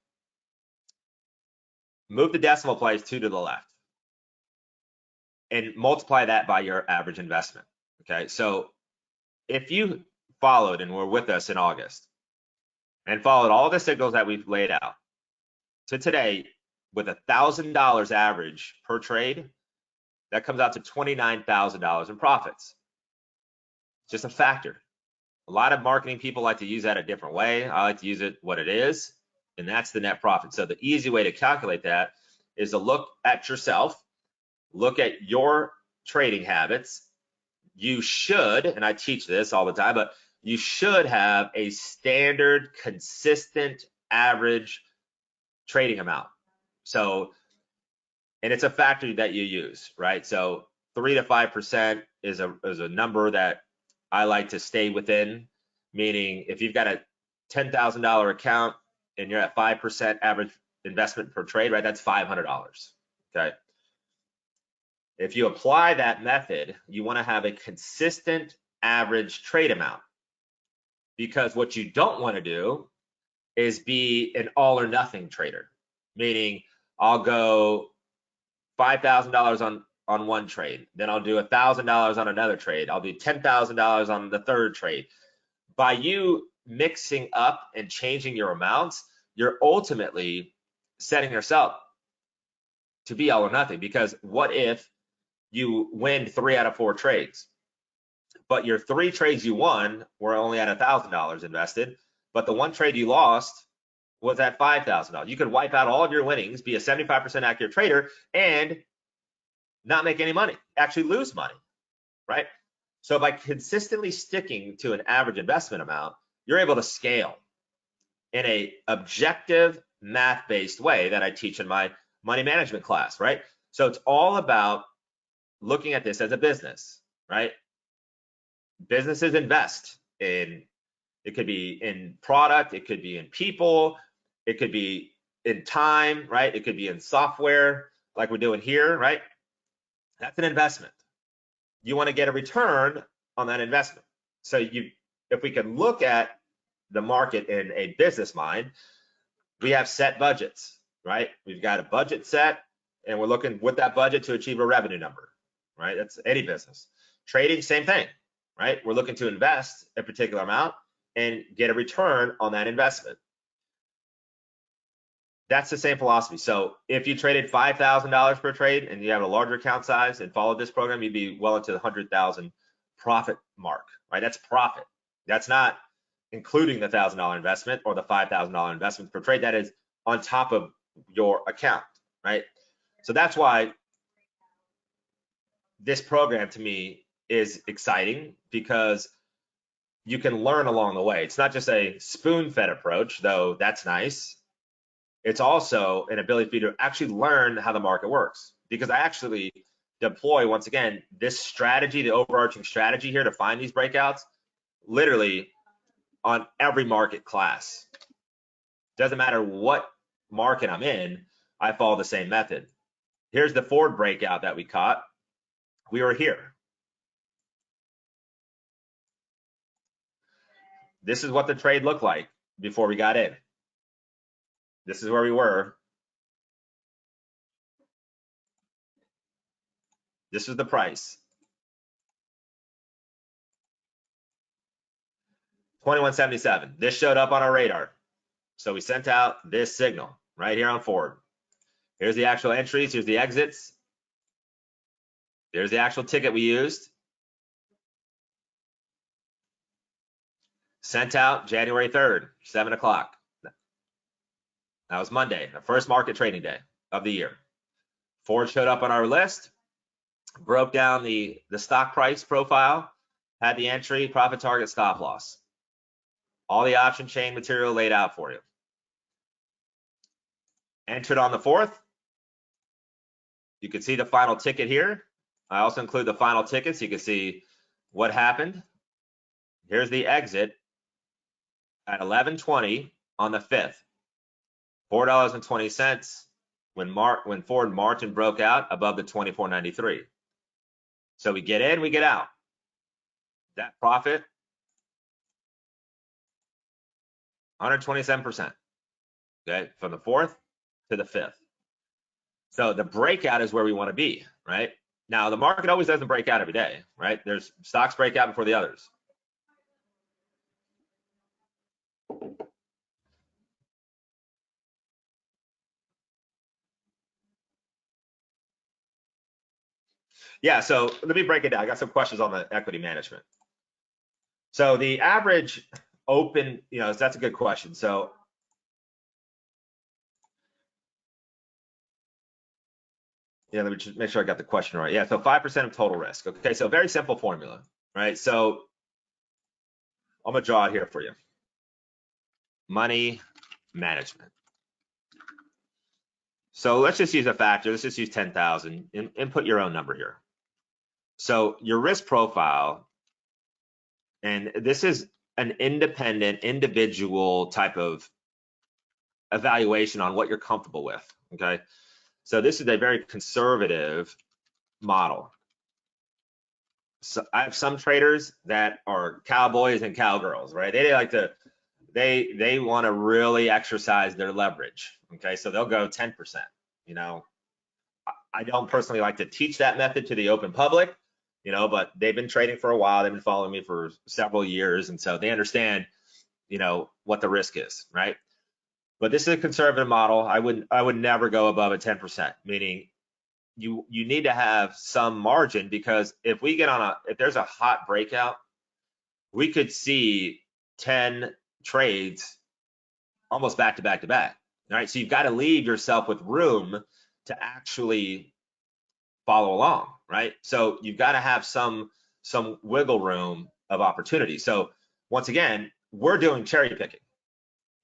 Move the decimal place 2 to the left and multiply that by your average investment. Okay, so if you followed and were with us in August and followed all the signals that we've laid out to today with $1,000 average per trade, that comes out to $29,000 in profits. Just a factor. A lot of marketing people like to use that a different way. I like to use it what it is, and that's the net profit. So the easy way to calculate that is to look at yourself, look at your trading habits. You should, and I teach this all the time, but you should have a standard, consistent, average trading amount. So, and it's a factor that you use, right? So 3 to 5% is a number that I like to stay within, meaning if you've got a $10,000 account and you're at 5% average investment per trade, right, that's $500, okay? If you apply that method, you want to have a consistent average trade amount, because what you don't want to do is be an all or nothing trader, meaning I'll go $5,000 on one trade, then I'll do $1,000 on another trade, I'll do $10,000 on the third trade. By you mixing up and changing your amounts, you're ultimately setting yourself to be all or nothing, because what if you win 3 out of 4 trades, but your 3 trades you won were only at $1,000 invested, but the 1 trade you lost was at $5,000. You could wipe out all of your winnings, be a 75% accurate trader, and not make any money, actually lose money, right? So by consistently sticking to an average investment amount, you're able to scale in a objective, math-based way that I teach in my money management class, right? So it's all about looking at this as a business, right? Businesses invest in, it could be in product, it could be in people, it could be in time, right? It could be in software like we're doing here, right? That's an investment. You want to get a return on that investment. So if we can look at the market in a business mind, we have set budgets, right? We've got a budget set, and we're looking with that budget to achieve a revenue number, right? That's any business. Trading, same thing, right? We're looking to invest a particular amount and get a return on that investment. That's the same philosophy. So if you traded $5,000 per trade and you have a larger account size and followed this program, you'd be well into the 100,000 profit mark, right? That's profit. That's not including the $1,000 investment or the $5,000 investment per trade. That is on top of your account, right? So that's why this program to me is exciting, because you can learn along the way. It's not just a spoon-fed approach, though that's nice. It's also an ability for you to actually learn how the market works, because I actually deploy, once again, this strategy, the overarching strategy here to find these breakouts, literally on every market class. Doesn't matter what market I'm in, I follow the same method. Here's the Ford breakout that we caught. We were here. This is what the trade looked like before we got in. This is where we were. This is the price. 2177. This showed up on our radar. So we sent out this signal right here on Ford. Here's the actual entries. Here's the exits. There's the actual ticket we used. Sent out January 3rd, 7 o'clock. That was Monday, the first market trading day of the year. Ford showed up on our list, broke down the stock price profile, had the entry, profit target, stop loss. All the option chain material laid out for you. Entered on the 4th. You can see the final ticket here. I also include the final ticket so you can see what happened. Here's the exit at 11:20 on the 5th, $4.20 when Ford Martin broke out above the 24.93. So we get in, we get out. That profit, 127%. Okay, from the 4th to the 5th. So the breakout is where we want to be, right? Now the market always doesn't break out every day, right? There's stocks break out before the others. Yeah, so let me break it down. I got some questions on the equity management. So the average open, that's a good question. So yeah, let me just make sure I got the question right. Yeah, so 5% of total risk. Okay, so very simple formula, right? So I'm gonna draw it here for you. Money management. So let's just use a factor. Let's just use 10,000. Input your own number here. So your risk profile, and this is an independent, individual type of evaluation on what you're comfortable with, okay? So this is a very conservative model. So I have some traders that are cowboys and cowgirls, right? They like to, they want to really exercise their leverage, okay? So they'll go 10%, I don't personally like to teach that method to the open public, but they've been trading for a while. They've been following me for several years. And so they understand, what the risk is, right? But this is a conservative model. I would never go above a 10%, meaning you need to have some margin, because if we get if there's a hot breakout, we could see 10 trades almost back to back to back. All right. So you've got to leave yourself with room to actually follow along, right? So you've got to have some wiggle room of opportunity. So once again, we're doing cherry picking.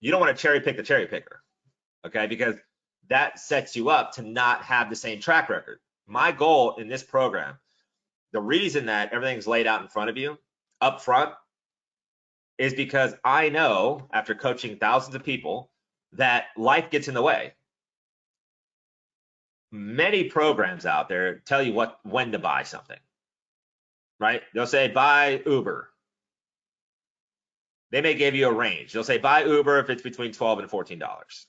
You don't want to cherry pick the cherry picker, okay? Because that sets you up to not have the same track record. My goal in this program, the reason that everything's laid out in front of you up front, is because I know, after coaching thousands of people, that life gets in the way. Many programs out there tell you when to buy something, right? They'll say buy Uber. They may give you a range. They'll say buy Uber if it's between $12 and $14.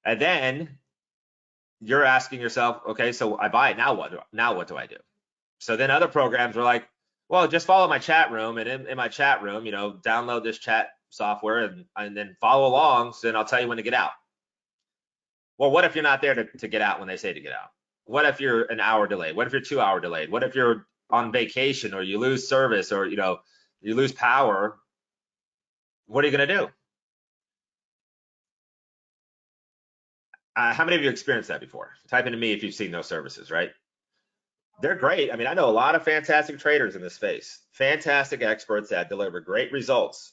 And then you're asking yourself, okay, so I buy it, now what do I do? So then other programs are like, well, just follow my chat room, and in my chat room, download this chat software and then follow along, so then I'll tell you when to get out. Well, what if you're not there to get out when they say to get out? What if you're an hour delayed? What if you're 2 hour delayed? What if you're on vacation, or you lose service, or you lose power? What are you going to do? How many of you experienced that before? Type into me if you've seen those services, right? They're great. I mean, I know a lot of fantastic traders in this space, fantastic experts that deliver great results.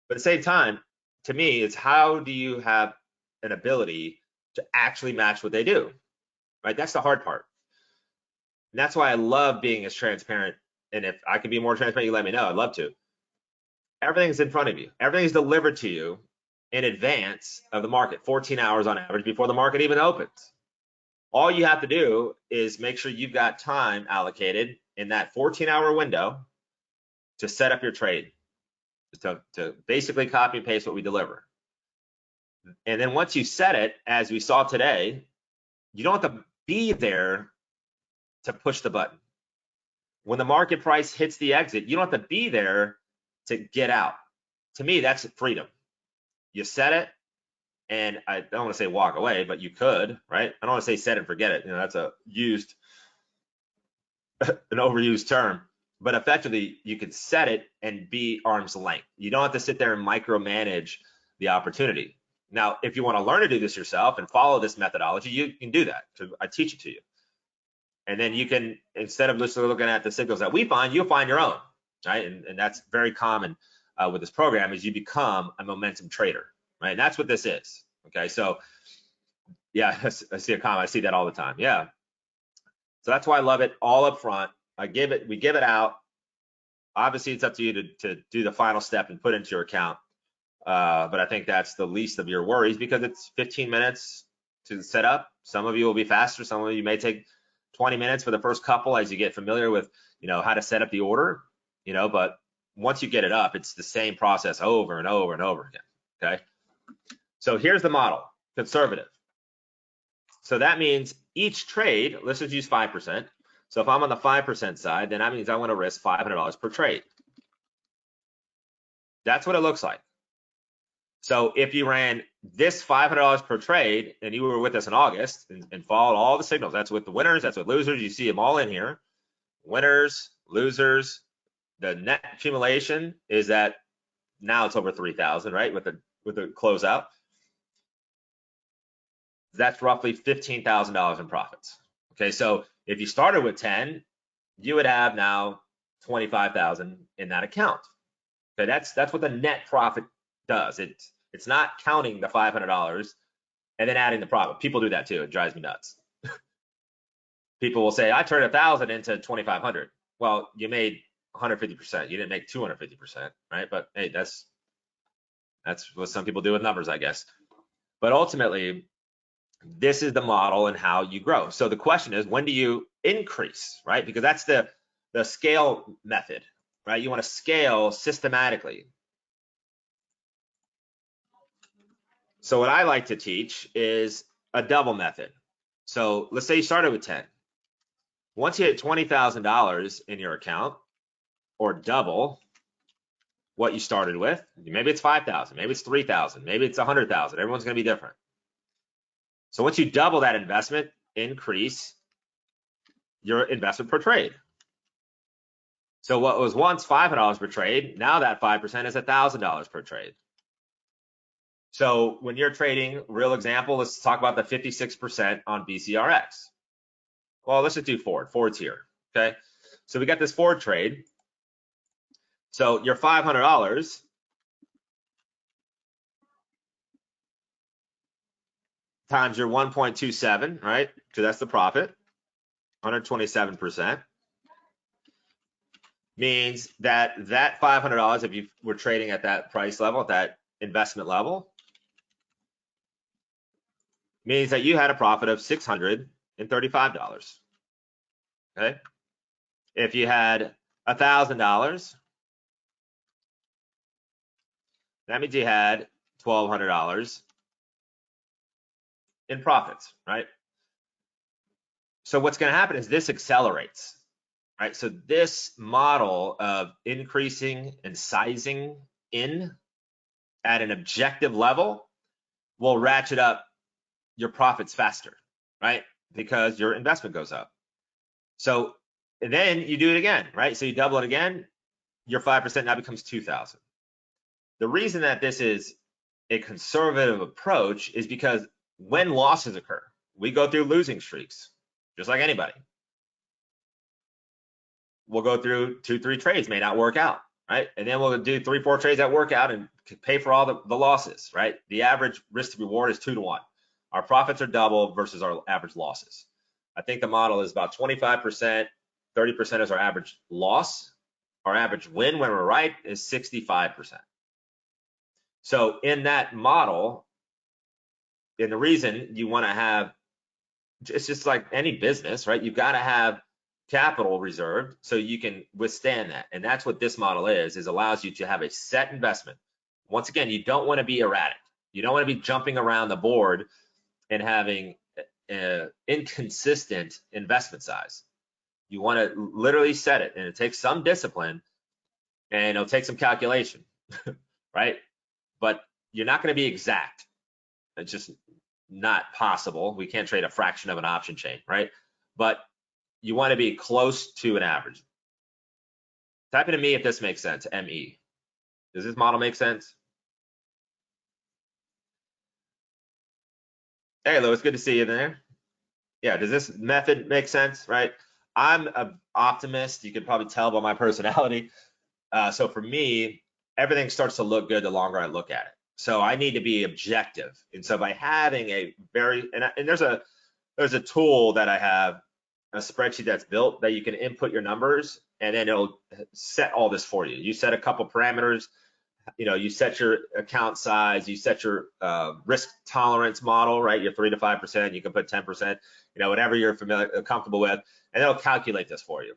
But at the same time, to me, it's how do you have an ability to actually match what they do, right? That's the hard part. And that's why I love being as transparent. And if I can be more transparent, you let me know. I'd love to. Everything's in front of you. Everything's delivered to you in advance of the market, 14 hours on average before the market even opens. All you have to do is make sure you've got time allocated in that 14-hour window to set up your trade, to basically copy and paste what we deliver. And then once you set it, as we saw today, you don't have to be there to push the button. When the market price hits the exit, you don't have to be there to get out. To me, that's freedom. You set it, and I don't want to say walk away, but you could, right? I don't want to say set and forget it. That's an overused term. But effectively, you can set it and be arm's length. You don't have to sit there and micromanage the opportunity. Now, if you want to learn to do this yourself and follow this methodology, you can do that. I teach it to you. And then you can, instead of just looking at the signals that we find, you'll find your own, right? And that's very common with this program, is you become a momentum trader, right? And that's what this is, okay? So, yeah, I see a comment. I see that all the time, yeah. So that's why I love it all up front. We give it out. Obviously, it's up to you to do the final step and put into your account. But I think that's the least of your worries because it's 15 minutes to set up. Some of you will be faster. Some of you may take 20 minutes for the first couple as you get familiar with, how to set up the order, but once you get it up, it's the same process over and over and over again, okay? So here's the model, conservative. So that means each trade, let's just use 5%. So if I'm on the 5% side, then that means I want to risk $500 per trade. That's what it looks like. So if you ran this $500 per trade and you were with us in August and followed all the signals, that's with the winners, that's with losers, you see them all in here. Winners, losers, the net accumulation is that now it's over 3,000, right? With the closeout. That's roughly $15,000 in profits. Okay, so if you started with 10, you would have now 25,000 in that account. Okay, that's what the net profit does. It's not counting the $500 and then adding the profit. People do that too. It drives me nuts. People will say, I turned 1,000 into 2,500. Well, you made 150%. You didn't make 250%, right? But hey, that's what some people do with numbers, I guess. But ultimately, this is the model and how you grow. So the question is, when do you increase, right? Because that's the scale method, right? You want to scale systematically. So what I like to teach is a double method. So let's say you started with 10. Once you hit $20,000 in your account, or double what you started with, maybe it's 5,000, maybe it's 3,000, maybe it's 100,000. Everyone's going to be different. So once you double that investment, increase your investment per trade. So what was once $500 per trade, now that 5% is $1,000 per trade. So when you're trading, real example, let's talk about the 56% on BCRX. Well, let's just do Ford. Ford's here, okay? So we got this Ford trade. So your $500 times your 1.27, right? Because that's the profit, 127%. Means that $500, if you were trading at that price level, at that investment level, means that you had a profit of $635. Okay. If you had $1,000, that means you had $1,200 in profits, right? So what's going to happen is this accelerates, right? So this model of increasing and sizing in at an objective level will ratchet up your profits faster, right? Because your investment goes up. So then you do it again, right? So you double it again, your 5% now becomes 2,000. The reason that this is a conservative approach is because when losses occur, we go through losing streaks, just like anybody. We'll go through 2-3 trades, may not work out, right? And then we'll do 3-4 trades that work out and pay for all the losses, right? The average risk to reward is 2 to 1. Our profits are double versus our average losses. I think the model is about 25%, 30% is our average loss. Our average win when we're right is 65%. So in that model, and the reason you want to have, it's just like any business, right? You've got to have capital reserved so you can withstand that. And that's what this model is allows you to have a set investment. Once again, you don't want to be erratic. You don't want to be jumping around the board and having inconsistent investment size. You want to literally set it, and it takes some discipline and it'll take some calculation, right? But you're not going to be exact. It's just not possible. We can't trade a fraction of an option chain, right? But you want to be close to an average. Type into me if this makes sense, ME. Does this model make sense? Hey, Louis, good to see you there. Yeah, does this method make sense, right? I'm an optimist. You can probably tell by my personality. So for me, everything starts to look good the longer I look at it. So I need to be objective. And so by having a very, and there's a tool that I have a spreadsheet that's built that you can input your numbers, and then it'll set all this for you. You set a couple parameters, you set your account size, you set your risk tolerance model, right? Your 3 to 5%, you can put 10%, whatever you're comfortable with, and it'll calculate this for you.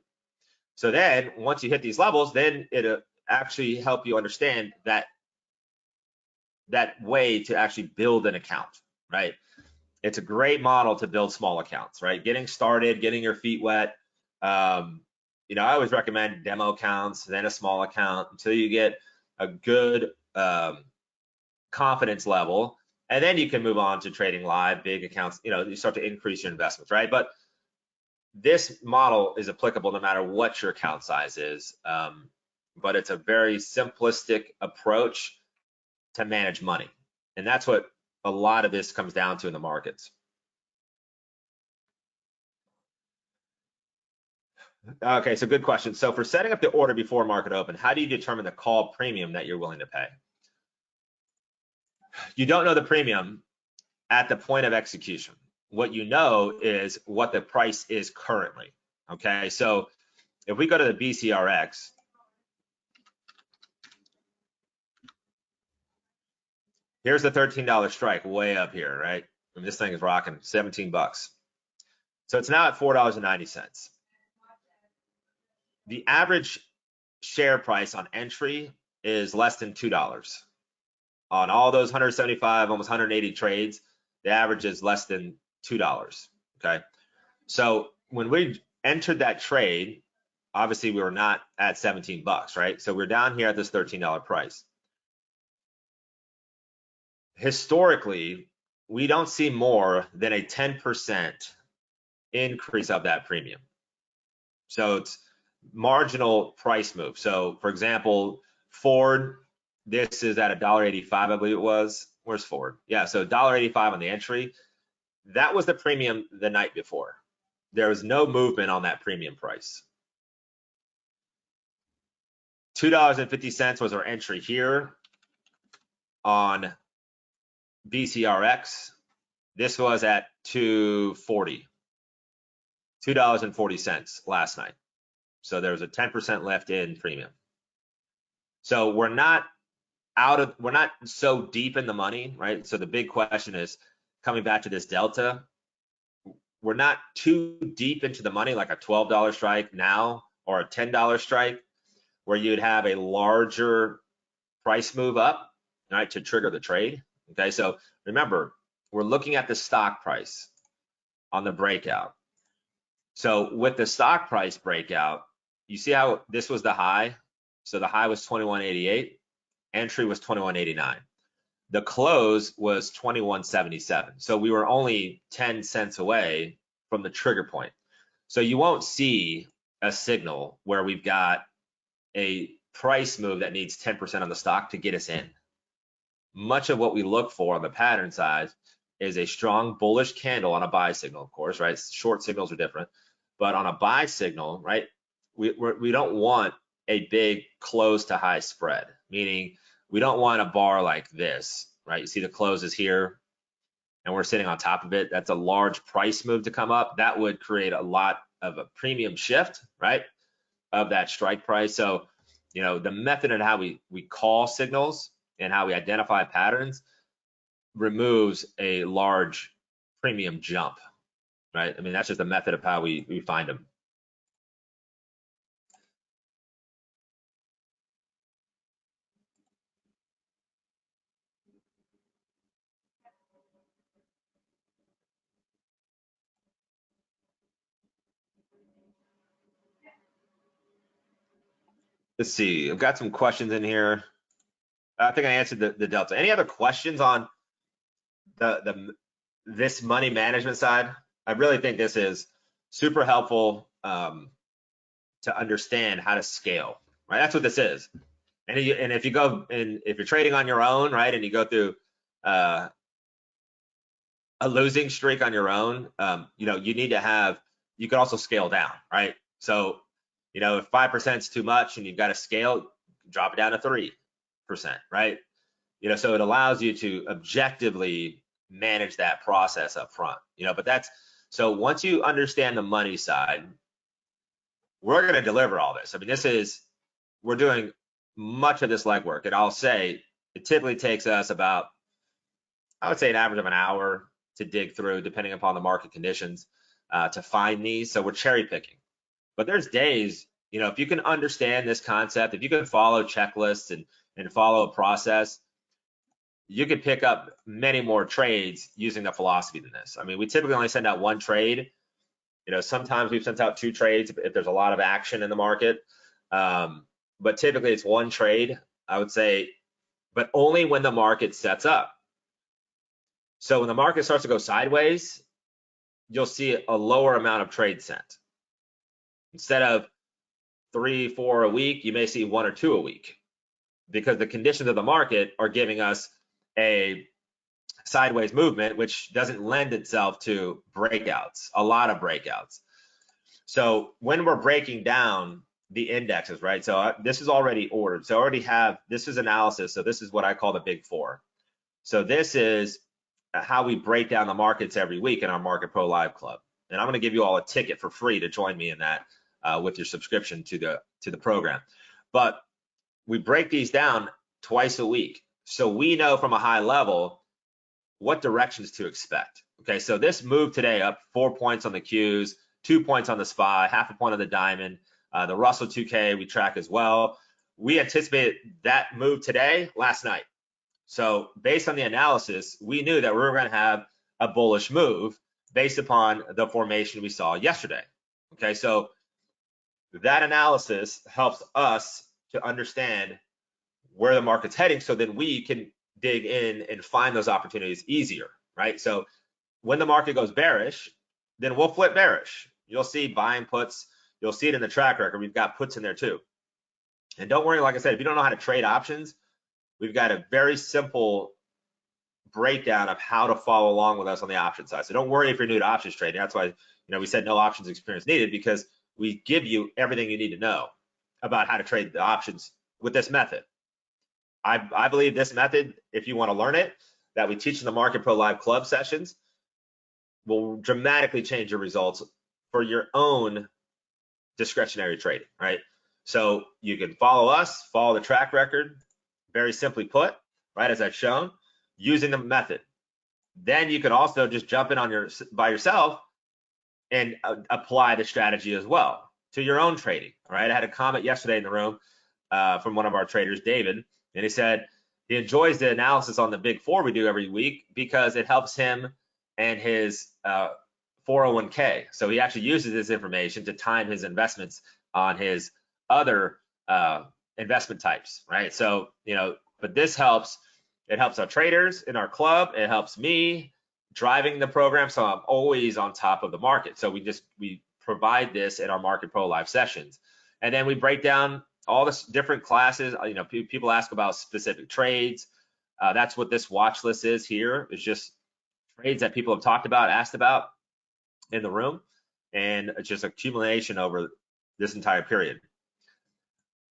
So then once you hit these levels, then it'll actually help you understand that way to actually build an account, right? It's a great model to build small accounts, right? Getting started, getting your feet wet. I always recommend demo accounts, then a small account until you get a good confidence level, and then you can move on to trading live, big accounts. You start to increase your investments, right? But this model is applicable no matter what your account size is, but it's a very simplistic approach to manage money, and that's what a lot of this comes down to in the markets. Okay, so good question. So for setting up the order before market open, how do you determine the call premium that you're willing to pay? You don't know the premium at the point of execution. What you know is what the price is currently. Okay, so if we go to the BCRX, here's the $13 strike way up here, right? And this thing is rocking 17 bucks. So it's now at $4.90. The average share price on entry is less than $2. On all those 175, almost 180 trades, the average is less than $2. Okay, so when we entered that trade, obviously we were not at 17 bucks, right? So we're down here at this $13 price. Historically, we don't see more than a 10% increase of that premium. So it's marginal price move. So for example, Ford, this is at $1.85, I believe it was. Where's Ford? Yeah, so $1.85 on the entry. That was the premium the night before. There was no movement on that premium price. $2.50 was our entry here on BCRX. This was at $2.40 last night. So there was a 10% left in premium. So we're not so deep in the money, right? So the big question is, coming back to this delta, we're not too deep into the money, like a $12 strike now or a $10 strike, where you'd have a larger price move up, right, to trigger the trade. Okay, so remember, we're looking at the stock price on the breakout. So with the stock price breakout, you see how this was the high? So the high was 21.88, entry was 21.89. The close was 21.77. So we were only 10 cents away from the trigger point. So you won't see a signal where we've got a price move that needs 10% on the stock to get us in. Much of what we look for on the pattern side is a strong bullish candle on a buy signal, of course, right? Short signals are different, but on a buy signal, right, we don't want a big close to high spread, meaning we don't want a bar like this, right? You see the close is here and we're sitting on top of it. That's a large price move to come up. That would create a lot of a premium shift, right, of that strike price. So, the method and how we call signals and how we identify patterns removes a large premium jump, right? I mean, that's just a method of how we find them. Let's see, I've got some questions in here. I think I answered the delta. Any other questions on this money management side? I really think this is super helpful to understand how to scale, right? That's what this is. And if you go and if you're trading on your own, right, and you go through a losing streak on your own, you need to have, you can also scale down, right? So, if 5% is too much and you've got to scale, drop it down to 3%, right? So it allows you to objectively manage that process up front, but So once you understand the money side, we're going to deliver all this. I mean, we're doing much of this legwork, and I'll say it typically takes us about, I would say, an average of an hour to dig through, depending upon the market conditions, to find these. So we're cherry picking. But there's days, if you can understand this concept, if you can follow checklists and follow a process, you could pick up many more trades using the philosophy than this. I mean, we typically only send out one trade. Sometimes we've sent out 2 trades if there's a lot of action in the market. But typically it's 1 trade, I would say, but only when the market sets up. So when the market starts to go sideways, you'll see a lower amount of trades sent. Instead of 3, 4 a week, you may see 1 or 2 a week, because the conditions of the market are giving us a sideways movement, which doesn't lend itself to breakouts, a lot of breakouts. So when we're breaking down the indexes, right? So this is already ordered. So I already have, this is analysis. So this is what I call the big 4. So this is how we break down the markets every week in our Market Pro Live Club. And I'm going to give you all a ticket for free to join me in that with your subscription to the program. But we break these down twice a week. So we know from a high level what directions to expect. Okay, so this move today up 4 points on the Qs, 2 points on the SPY, half a point on the Diamond, the Russell 2K we track as well. We anticipated that move today last night. So based on the analysis, we knew that we were going to have a bullish move based upon the formation we saw yesterday. Okay, so that analysis helps us to understand where the market's heading, so then we can dig in and find those opportunities easier, right? So when the market goes bearish, then we'll flip bearish. You'll see buying puts. You'll see it in the track record. We've got puts in there too. And don't worry, like I said, if you don't know how to trade options, we've got a very simple breakdown of how to follow along with us on the option side. So don't worry if you're new to options trading. That's why we said no options experience needed, because we give you everything you need to know about how to trade the options with this method. I believe this method, if you want to learn it, that we teach in the Market Pro Live Club sessions, will dramatically change your results for your own discretionary trading, right? So you can follow us, follow the track record, very simply put, right, as I've shown, using the method. Then you could also just jump in by yourself and apply the strategy as well to your own trading, right? I had a comment yesterday in the room from one of our traders, David, and he said he enjoys the analysis on the big 4 we do every week because it helps him and his 401k. So he actually uses this information to time his investments on his other investment types, right? So, but this helps. It helps our traders in our club. It helps me driving the program, so I'm always on top of the market. So we provide this in our Market Pro Live sessions, and then we break down all the different classes. People ask about specific trades. That's what this watch list is here. It's just trades that people have talked about, asked about in the room, and it's just accumulation over this entire period.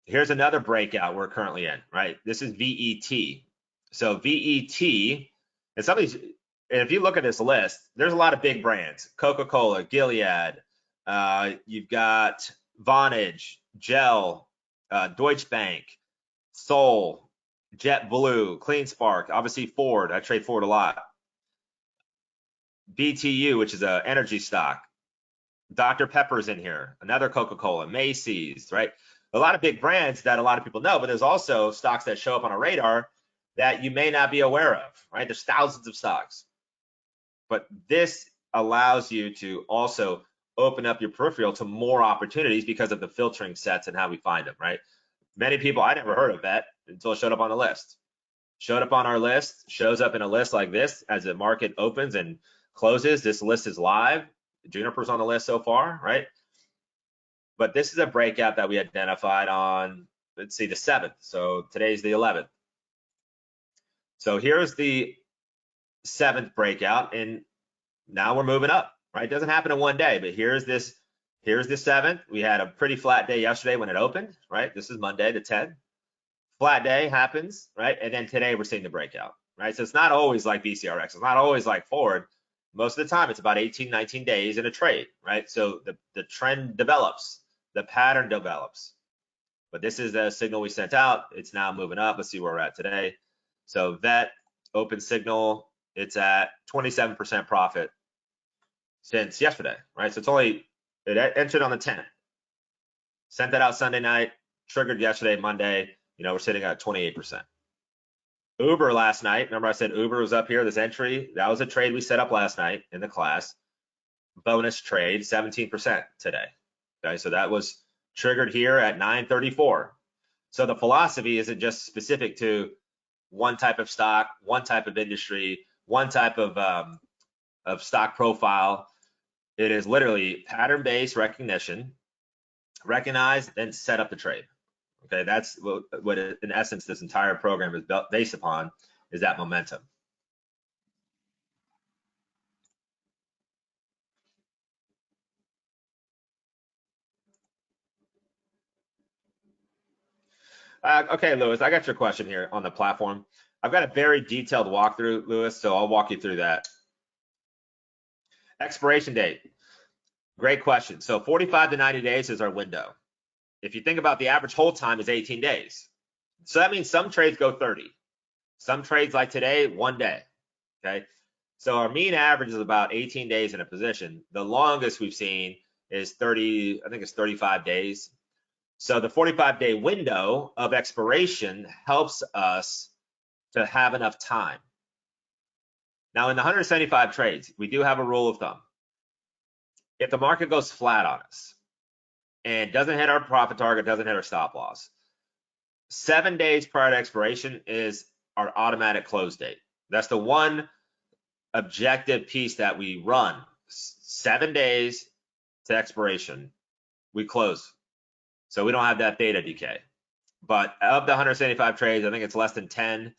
Here's another breakout we're currently in, right? This is VET. So VET, and if you look at this list, there's a lot of big brands: Coca-Cola, Gilead, you've got Vonage, Gel, Deutsche Bank, Sol, JetBlue, CleanSpark, obviously Ford. I trade Ford a lot. BTU, which is an energy stock. Dr. Pepper's in here, another Coca-Cola, Macy's, right? A lot of big brands that a lot of people know, but there's also stocks that show up on our radar that you may not be aware of, right? There's thousands of stocks. But this allows you to also open up your peripheral to more opportunities because of the filtering sets and how we find them, right? Many people, I never heard of that until it showed up on the list. Showed up on our list, shows up in a list like this as the market opens and closes. This list is live. Juniper's on the list so far, right? But this is a breakout that we identified on, let's see, the 7th. So today's the 11th. So here's the 7th breakout, and now we're moving up, right? It doesn't happen in one day, but here's the 7th. We had a pretty flat day yesterday when it opened, right? This is Monday the 10th. Flat day happens, right? And then today we're seeing the breakout, right? So it's not always like VCRX. It's not always like Ford. Most of the time, it's about 18, 19 days in a trade, right? So the trend develops, the pattern develops. But this is the signal we sent out. It's now moving up. Let's see where we're at today. So VET, open signal, it's at 27% profit since yesterday, right? So it entered on the 10th. Sent that out Sunday night, triggered yesterday, Monday. We're sitting at 28%. Uber last night, remember I said Uber was up here, this entry, that was a trade we set up last night in the class. Bonus trade, 17% today. Okay, so that was triggered here at 9:34. So the philosophy isn't just specific to one type of stock, one type of industry, one type of stock profile. It is literally pattern-based recognition, recognize, then set up the trade. Okay, that's what in essence this entire program is based upon, is that momentum. Okay, Lewis, I got your question here on the platform. I've got a very detailed walkthrough, Lewis, so I'll walk you through that. Expiration date. Great question. So 45 to 90 days is our window. If you think about the average hold time is 18 days. So that means some trades go 30. Some trades like today, 1 day. Okay. So our mean average is about 18 days in a position. The longest we've seen is 30, I think it's 35 days. So the 45-day window of expiration helps us to have enough time. Now in the 175 trades, we do have a rule of thumb. If the market goes flat on us and doesn't hit our profit target, doesn't hit our stop loss, 7 days prior to expiration is our automatic close date. That's the one objective piece that we run. 7 days to expiration, we close. So we don't have that beta decay. But of the 175 trades, I think it's less than 10,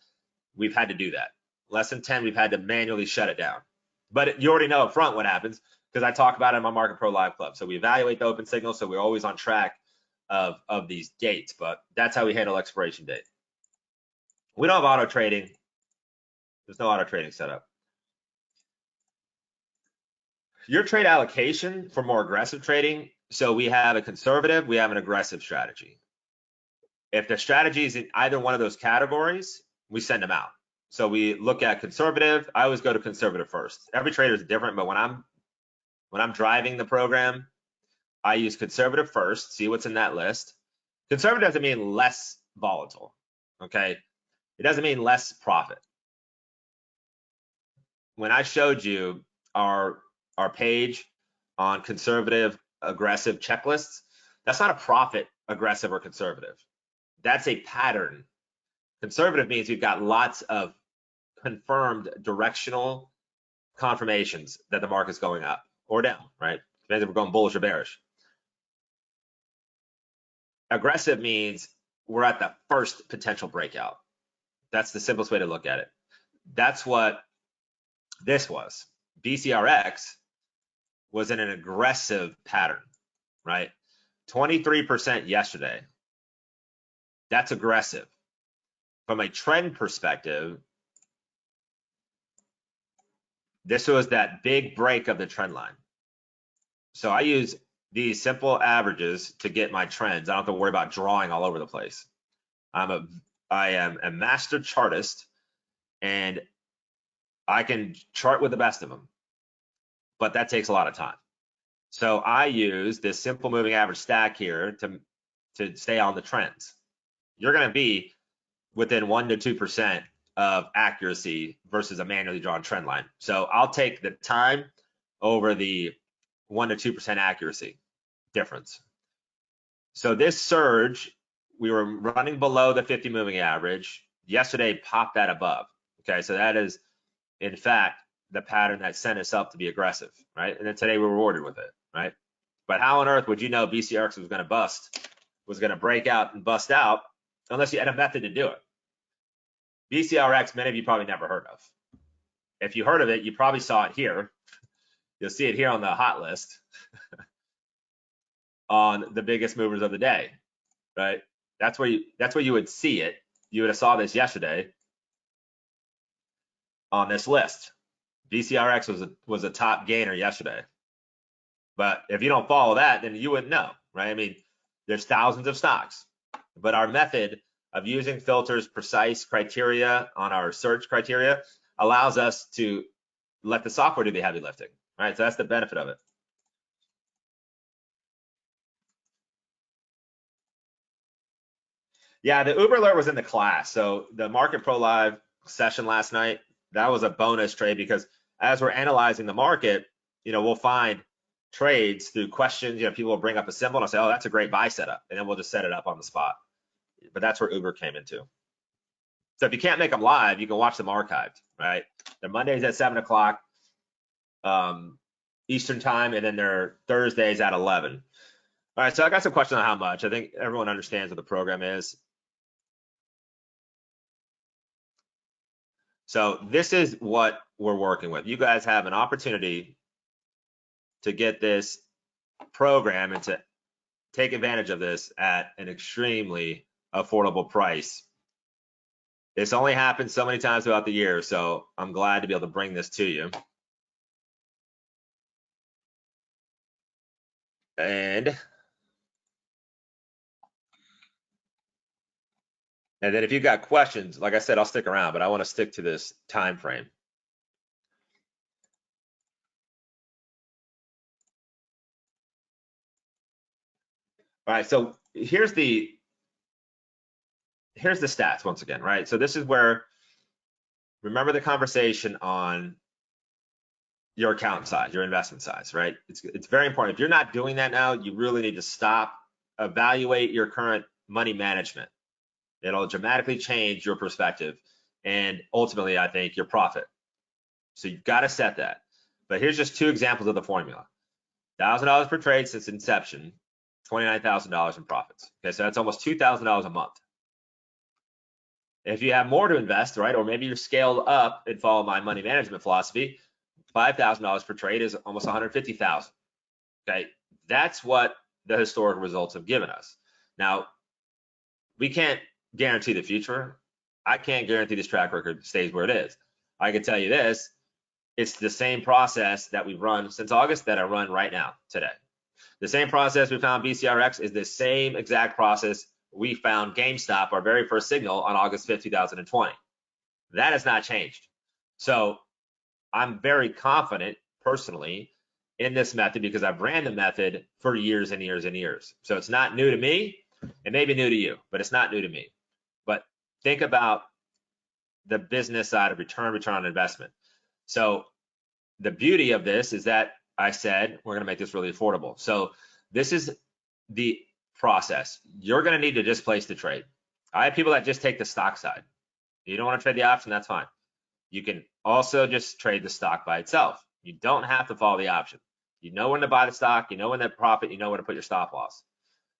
we've had to do that. Less than 10, we've had to manually shut it down. But you already know up front what happens, because I talk about it in my Market Pro Live Club. So we evaluate the open signal, so we're always on track of these dates, but that's how we handle expiration date. We don't have auto trading. There's no auto trading set up. Your trade allocation for more aggressive trading, so we have a conservative, we have an aggressive strategy. If the strategy is in either one of those categories, we send them out. So we look at conservative. I always go to conservative first. Every trader is different, but when I'm driving the program, I use conservative first, see what's in that list. Conservative doesn't mean less volatile, okay? It doesn't mean less profit. When I showed you our page on conservative, aggressive checklists, that's not a profit, aggressive or conservative. That's a pattern. Conservative means we've got lots of confirmed directional confirmations that the market's going up or down, right? Depends if we're going bullish or bearish. Aggressive means we're at the first potential breakout. That's the simplest way to look at it. That's what this was. BCRX was in an aggressive pattern, right? 23% yesterday. That's aggressive. From a trend perspective, this was that big break of the trend line. So I use these simple averages to get my trends. I don't have to worry about drawing all over the place. I am a master chartist, and I can chart with the best of them, but that takes a lot of time. So I use this simple moving average stack here to stay on the trends. You're going to be within 1 to 2% of accuracy versus a manually drawn trend line. So I'll take the time over the 1 to 2% accuracy difference. So this surge, we were running below the 50 moving average. Yesterday popped that above. Okay, so that is in fact the pattern that sent us up to be aggressive, right? And then today we're rewarded with it, right? But how on earth would you know BCRX was going to bust, was going to break out and bust out, unless you had a method to do it? BCRX, many of you probably never heard of. If you heard of it, you probably saw it here. You'll see it here on the hot list on the biggest movers of the day, right? That's where you would see it. You would have saw this yesterday on this list. BCRX was a top gainer yesterday. But if you don't follow that, then you wouldn't know, right? I mean, there's thousands of stocks, but our method of using filters, precise criteria on our search criteria allows us to let the software do the heavy lifting, right? So that's the benefit of it. Yeah, the Uber alert was in the class. So the Market Pro Live session last night, that was a bonus trade because as we're analyzing the market, we'll find trades through questions. People will bring up a symbol and I'll say, oh, that's a great buy setup. And then we'll just set it up on the spot. But that's where Uber came into. So if you can't make them live, you can watch them archived, right? They're Mondays at 7 o'clock Eastern time, and then they're Thursdays at 11. All right, so I got some questions on how much. I think everyone understands what the program is. So this is what we're working with. You guys have an opportunity to get this program and to take advantage of this at an extremely affordable price. This only happens so many times throughout the year, so I'm glad to be able to bring this to you. And then if you've got questions, like I said, I'll stick around, but I want to stick to this time frame. All right, so here's the stats once again, right? So this is where, remember the conversation on your account size, your investment size, right? It's very important. If you're not doing that now, you really need to stop, evaluate your current money management. It'll dramatically change your perspective and ultimately, I think, your profit. So you've got to set that. But here's just two examples of the formula. $1,000 per trade since inception, $29,000 in profits. Okay, so that's almost $2,000 a month. If you have more to invest, right, or maybe you're scaled up and follow my money management philosophy, $5,000 per trade is almost $150,000. Okay, that's what the historical results have given us. Now, we can't guarantee the future. I can't guarantee this track record stays where it is. I can tell you this, it's the same process that we've run since August that I run right now, today. The same process we found BCRX is the same exact process we found GameStop, our very first signal, on August 5th, 2020. That has not changed. So I'm very confident personally in this method because I've ran the method for years and years and years. So it's not new to me. It may be new to you, but it's not new to me. But think about the business side of return on investment. So the beauty of this is that I said we're going to make this really affordable. So this is the process. You're going to need to just place the trade. I have people that just take the stock side. You don't want to trade the option, that's fine. You can also just trade the stock by itself. You don't have to follow the option. You know when to buy the stock, you know when to profit, you know when to put your stop loss.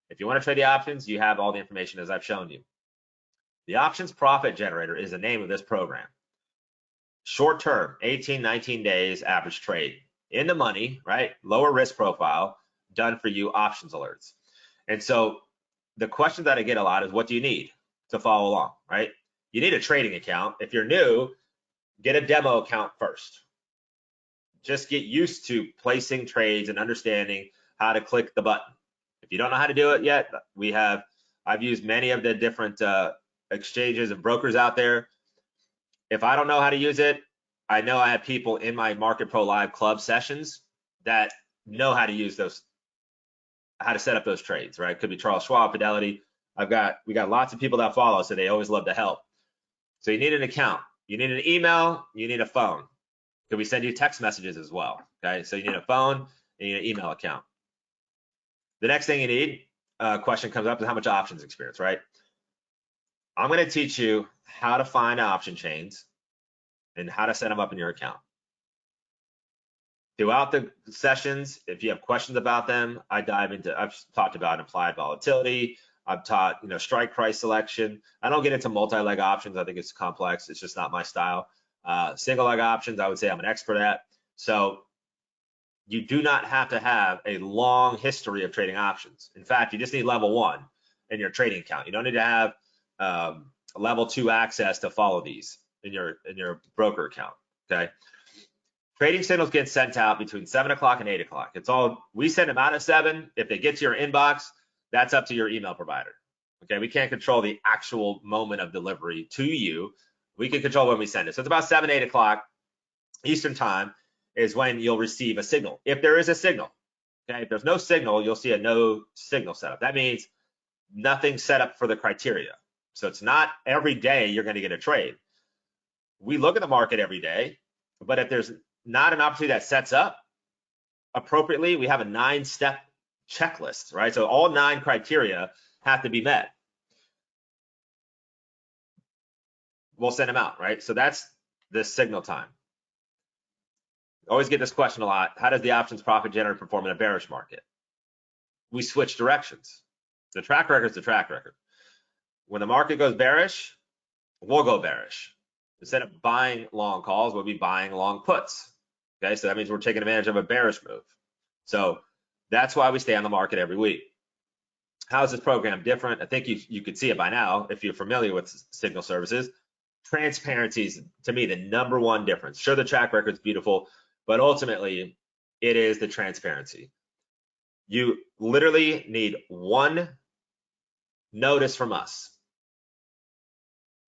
If you want to trade the options, you have all the information as I've shown you. The options profit generator is the name of this program. Short term, 18, 19 days average trade. In the money, right? Lower risk profile, done for you options alerts. And so the question that I get a lot is, what do you need to follow along, right? You need a trading account. If you're new, get a demo account first. Just get used to placing trades and understanding how to click the button. If you don't know how to do it yet, I've used many of the different exchanges and brokers out there. If I don't know how to use it, I know I have people in my Market Pro Live club sessions that know how to use those, how to set up those trades, right? Could be Charles Schwab, Fidelity. We got lots of people that follow, so they always love to help. So you need an account, you need an email, you need a phone. Could we send you text messages as well? Okay, so you need a phone and you need an email account. The next thing you need, question comes up, is how much options experience, right? I'm going to teach you how to find option chains and how to set them up in your account. Throughout the sessions, if you have questions about them, I've talked about implied volatility. I've taught, strike price selection. I don't get into multi-leg options. I think it's complex. It's just not my style. Single leg options, I would say I'm an expert at. So you do not have to have a long history of trading options. In fact, you just need level 1 in your trading account. You don't need to have level 2 access to follow these in your broker account. Okay. Trading signals get sent out between 7 o'clock and 8 o'clock. It's all, we send them out at 7. If they get to your inbox, that's up to your email provider. Okay, we can't control the actual moment of delivery to you. We can control when we send it. So it's about 7, 8 o'clock Eastern time is when you'll receive a signal. If there is a signal, okay, if there's no signal, you'll see a no signal setup. That means nothing set up for the criteria. So it's not every day you're going to get a trade. We look at the market every day, but if there's not an opportunity that sets up appropriately, we have a 9-step checklist, right? So all 9 criteria have to be met. We'll send them out, right? So that's the signal time. Always get this question a lot. How does the options profit generator perform in a bearish market? We switch directions. The track record is the track record. When the market goes bearish, we'll go bearish. Instead of buying long calls, we'll be buying long puts. Okay, so that means we're taking advantage of a bearish move. So that's why we stay on the market every week. How is this program different? I think you could see it by now if you're familiar with signal services. Transparency is, to me, the #1 difference. Sure, the track record is beautiful, but ultimately, it is the transparency. You literally need one notice from us,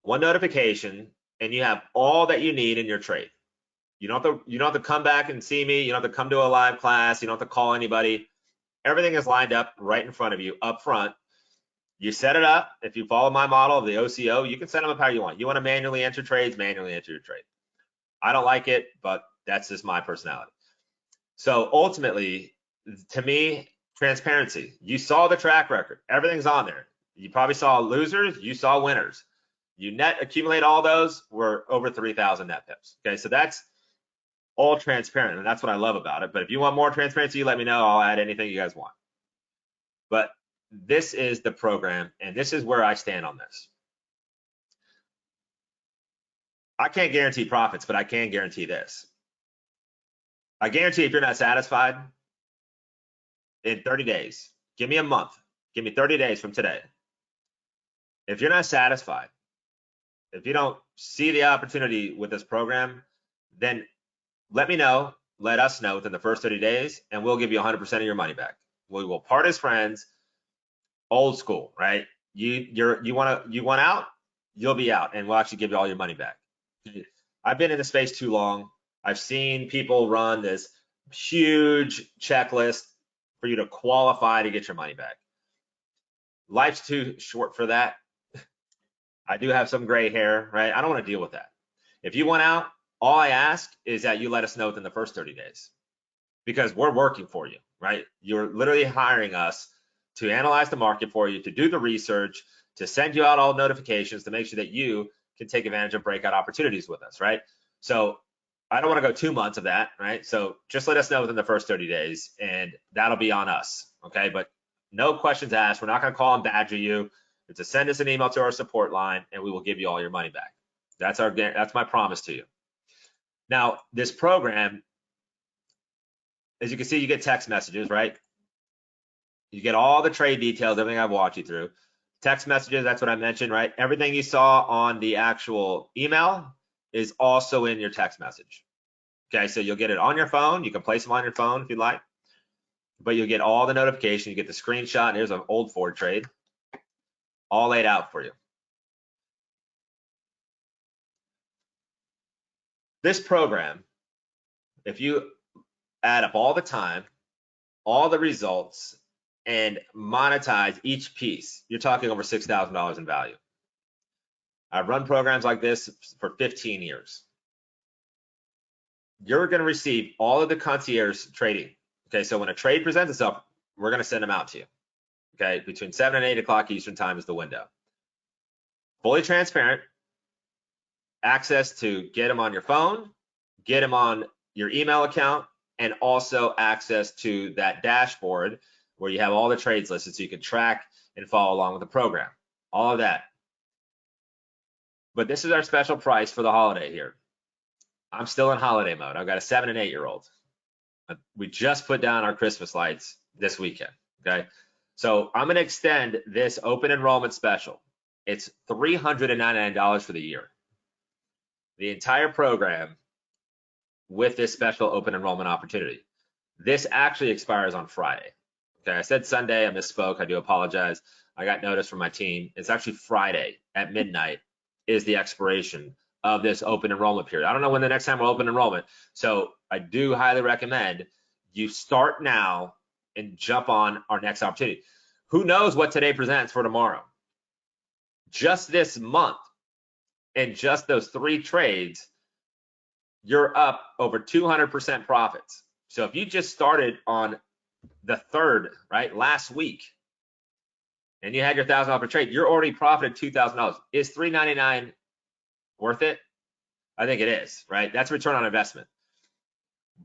one notification, and you have all that you need in your trade. You don't have to come back and see me. You don't have to come to a live class. You don't have to call anybody. Everything is lined up right in front of you up front. You set it up. If you follow my model of the OCO, you can set them up how you want. You want to manually enter trades, manually enter your trade. I don't like it, but that's just my personality. So ultimately, to me, transparency. You saw the track record. Everything's on there. You probably saw losers. You saw winners. You net accumulate all those, we're over 3,000 net pips. Okay, so that's all transparent, and that's what I love about it. But if you want more transparency, you let me know. I'll add anything you guys want. But this is the program, and this is where I stand on this. I can't guarantee profits, but I can guarantee this. I guarantee if you're not satisfied, in 30 days, give me a month, give me 30 days from today. If you're not satisfied, if you don't see the opportunity with this program, then let me know, let us know within the first 30 days, and we'll give you 100% of your money back. We will part as friends, old school, right? You want out, you'll be out, and we'll actually give you all your money back. I've been in the space too long. I've seen people run this huge checklist for you to qualify to get your money back. Life's too short for that. I do have some gray hair, right? I don't want to deal with that. If you want out, all I ask is that you let us know within the first 30 days because we're working for you, right? You're literally hiring us to analyze the market for you, to do the research, to send you out all notifications to make sure that you can take advantage of breakout opportunities with us, right? So I don't want to go 2 months of that, right? So just let us know within the first 30 days and that'll be on us, okay? But no questions asked. We're not going to call and badger you. It's to send us an email to our support line and we will give you all your money back. That's my promise to you. Now, this program, as you can see, you get text messages, right? You get all the trade details, everything I've walked you through. Text messages, that's what I mentioned, right? Everything you saw on the actual email is also in your text message. Okay, so you'll get it on your phone. You can place them on your phone if you'd like, but you'll get all the notifications. You get the screenshot, and here's an old Ford trade, all laid out for you. This program, if you add up all the time, all the results, and monetize each piece, you're talking over $6,000 in value. I've run programs like this for 15 years. You're going to receive all of the concierge trading. Okay, so when a trade presents itself, we're going to send them out to you. Okay, between 7 and 8 o'clock Eastern time is the window. Fully transparent, access to get them on your phone, get them on your email account, and also access to that dashboard where you have all the trades listed so you can track and follow along with the program. All of that. But this is our special price for the holiday here. I'm still in holiday mode. I've got a 7 and 8 year old. We just put down our Christmas lights this weekend, okay? So I'm gonna extend this open enrollment special. It's $399 for the year. The entire program with this special open enrollment opportunity. This actually expires on Friday. Okay, I said Sunday, I misspoke, I do apologize. I got notice from my team. It's actually Friday at midnight is the expiration of this open enrollment period. I don't know when the next time we'll open enrollment. So I do highly recommend you start now and jump on our next opportunity. Who knows what today presents for tomorrow? Just this month and just those 3 trades, you're up over 200% profits. So if you just started on the 3rd, right, last week, and you had your $1,000 per trade, you're already profited $2,000. Is $399 worth it? I think it is, right? That's return on investment.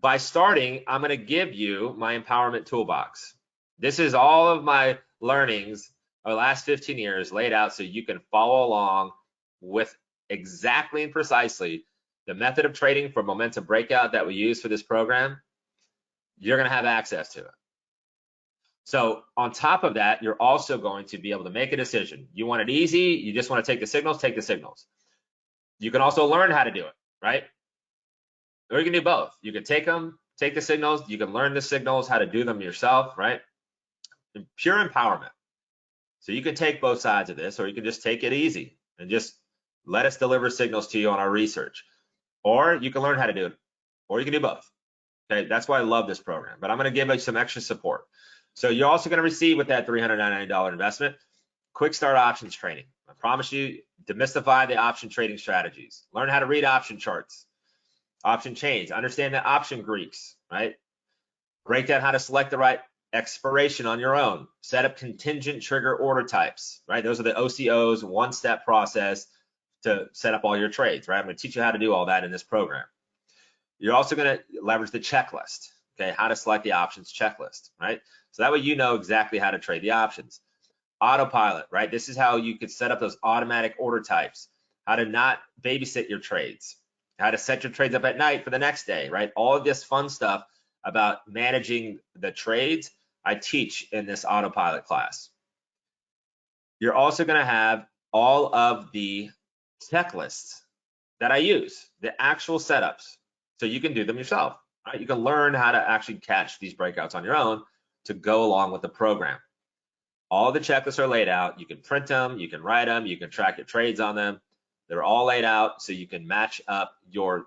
By starting, I'm going to give you my empowerment toolbox. This is all of my learnings of the last 15 years laid out so you can follow along with exactly and precisely the method of trading for momentum breakout that we use for this program. You're going to have access to it. So on top of that, you're also going to be able to make a decision. You want it easy, you just want to take the signals, take the signals. You can also learn how to do it, right? Or you can do both. You can take them, take the signals, you can learn the signals, how to do them yourself, right? Pure empowerment. So you can take both sides of this, or you can just take it easy and just let us deliver signals to you on our research. Or you can learn how to do it, or you can do both. Okay, that's why I love this program, but I'm going to give you some extra support. So you're also going to receive with that $399 investment, quick start options training. I promise you, demystify the option trading strategies. Learn how to read option charts, option chains, understand the option Greeks, right? Break down how to select the right expiration on your own. Set up contingent trigger order types, right? Those are the OCOs, one-step process to set up all your trades, right? I'm going to teach you how to do all that in this program. You're also going to leverage the checklist, okay? How to select the options checklist, right? So that way you know exactly how to trade the options. Autopilot, right? This is how you could set up those automatic order types, how to not babysit your trades, how to set your trades up at night for the next day, right? All of this fun stuff about managing the trades, I teach in this autopilot class. You're also going to have all of the checklists that I use, the actual setups, so you can do them yourself, right? You can learn how to actually catch these breakouts on your own to go along with the program. All the checklists are laid out. You can print them, you can write them, you can track your trades on them. They're all laid out so you can match up your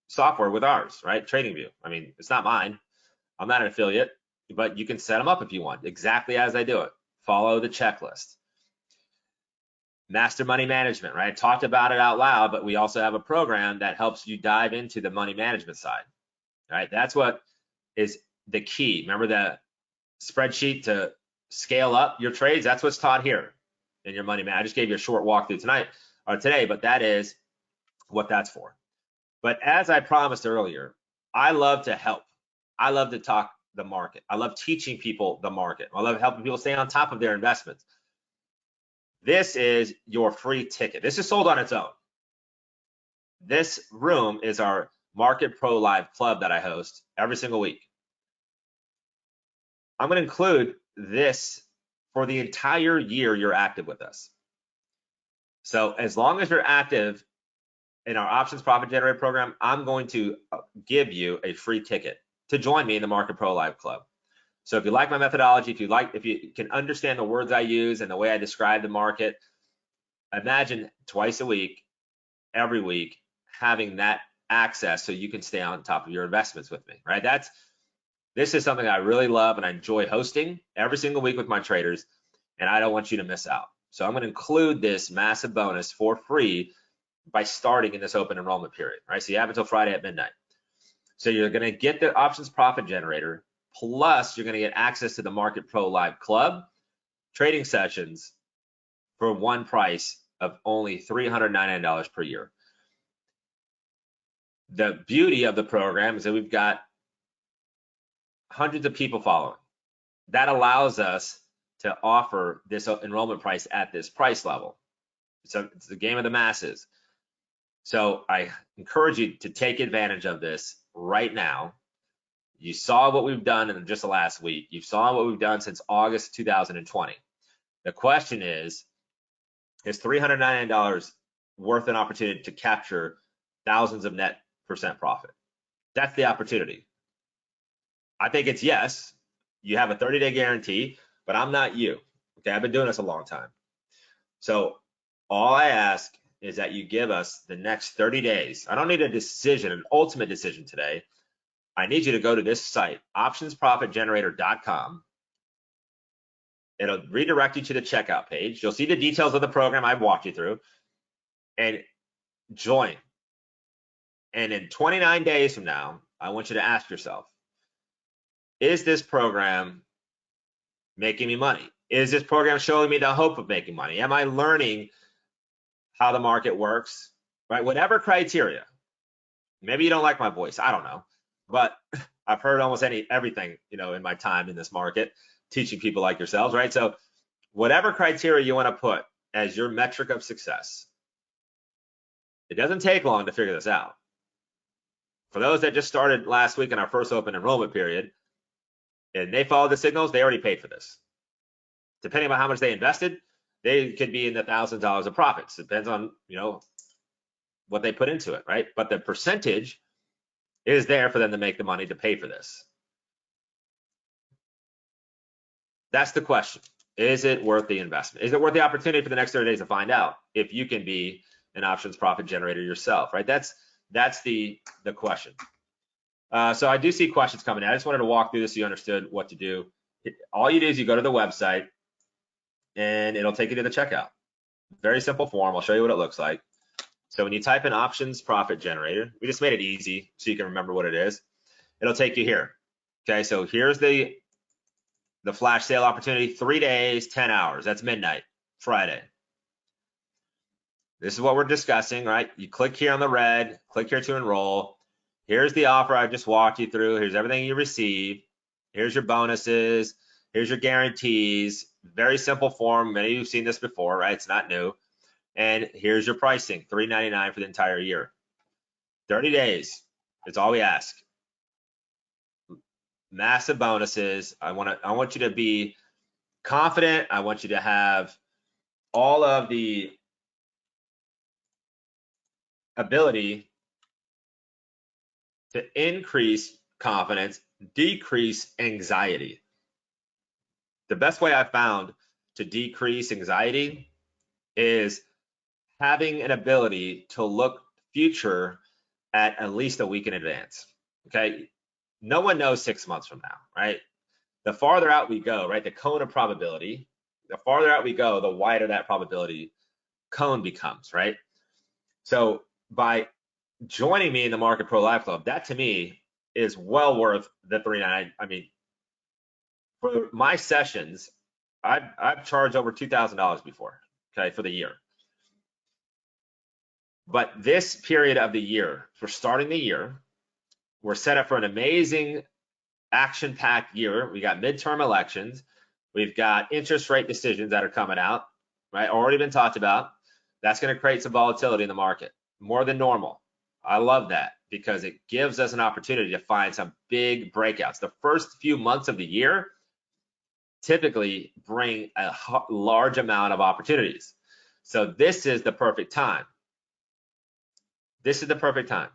software with ours, right? TradingView. I mean, it's not mine. I'm not an affiliate, but you can set them up if you want, exactly as I do it. Follow the checklist. Master money management, right? I talked about it out loud, but we also have a program that helps you dive into the money management side, right? That's what is the key. Remember the spreadsheet to scale up your trades? That's what's taught here in your money man. I just gave you a short walkthrough tonight or today, but that is what that's for. But as I promised earlier, I love to help. I love to talk the market. I love teaching people the market. I love helping people stay on top of their investments. This is your free ticket. This is sold on its own. This room is our Market Pro Live Club that I host every single week. I'm going to include this for the entire year you're active with us. So as long as you're active in our Options Profit Generator program, I'm going to give you a free ticket to join me in the Market Pro Live Club. So if you like my methodology, if you can understand the words I use and the way I describe the market, imagine twice a week, every week, having that access so you can stay on top of your investments with me, right? This is something I really love and I enjoy hosting every single week with my traders, and I don't want you to miss out. So I'm going to include this massive bonus for free by starting in this open enrollment period, right? So you have until Friday at midnight. So you're going to get the Options Profit Generator, plus you're going to get access to the Market Pro Live Club trading sessions for one price of only $399 per year. The beauty of the program is that we've got hundreds of people following. That allows us to offer this enrollment price at this price level. So it's the game of the masses. So I encourage you to take advantage of this right now. You saw what we've done in just the last week. You saw what we've done since August 2020. The question is $399 worth an opportunity to capture thousands of net % profit? That's the opportunity. I think it's yes, you have a 30-day guarantee, but I'm not you. Okay, I've been doing this a long time. So all I ask is that you give us the next 30 days. I don't need a decision, an ultimate decision today. I need you to go to this site, optionsprofitgenerator.com. It'll redirect you to the checkout page. You'll see the details of the program I've walked you through, and join. And in 29 days from now, I want you to ask yourself, is this program making me money? Is this program showing me the hope of making money? Am I learning how the market works? Right? Whatever criteria. Maybe you don't like my voice. I don't know. But I've heard almost everything, in my time in this market, teaching people like yourselves, right? So whatever criteria you want to put as your metric of success, it doesn't take long to figure this out. For those that just started last week in our first open enrollment period, and they followed the signals, they already paid for this. Depending on how much they invested, they could be in the thousands of dollars of profits. It depends on, what they put into it, right? But the percentage is there for them to make the money to pay for this. That's the question. Is it worth the investment? Is it worth the opportunity for the next 30 days to find out if you can be an options profit generator yourself, right? That's the question. So I do see questions coming in. I just wanted to walk through this so you understood what to do. All you do is you go to the website and it'll take you to the checkout. Very simple form. I'll show you what it looks like. So when you type in options profit generator, we just made it easy so you can remember what it is. It'll take you here. Okay, so here's the flash sale opportunity, 3 days, 10 hours. That's midnight, Friday. This is what we're discussing, right? You click here on the red, click here to enroll. Here's the offer I just walked you through. Here's everything you receive. Here's your bonuses. Here's your guarantees. Very simple form. Many of you have seen this before, right? It's not new. And here's your pricing, $3.99 for the entire year. 30 days. It's all we ask. Massive bonuses. I want you to be confident. I want you to have all of the ability to increase confidence, decrease anxiety. The best way I've found to decrease anxiety is having an ability to look future at least a week in advance. Okay, no one knows 6 months from now, right? The farther out we go, right, the cone of probability, the farther out we go, the wider that probability cone becomes, right? So by joining me in the Market Pro Live Club, that to me is well worth the $3.99. I mean, for my sessions, I've charged over $2,000 before, okay, for the year. But this period of the year, for starting the year, we're set up for an amazing action-packed year. We got midterm elections. We've got interest rate decisions that are coming out, right? Already been talked about. That's going to create some volatility in the market, more than normal. I love that because it gives us an opportunity to find some big breakouts. The first few months of the year typically bring a large amount of opportunities. So this is the perfect time. This is the perfect time.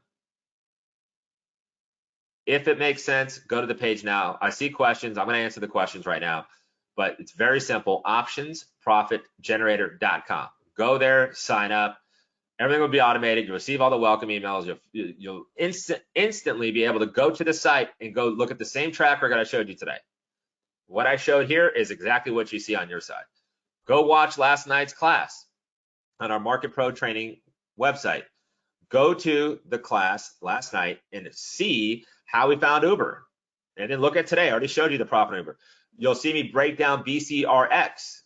If it makes sense, go to the page now. I see questions. I'm going to answer the questions right now, but it's very simple. Optionsprofitgenerator.com. Go there, sign up. Everything will be automated. You'll receive all the welcome emails. You'll instantly be able to go to the site and go look at the same track record I showed you today. What I showed here is exactly what you see on your side. Go watch last night's class on our Market Pro training website. Go to the class last night and see how we found Uber. And then look at today. I already showed you the profit Uber. You'll see me break down BCRX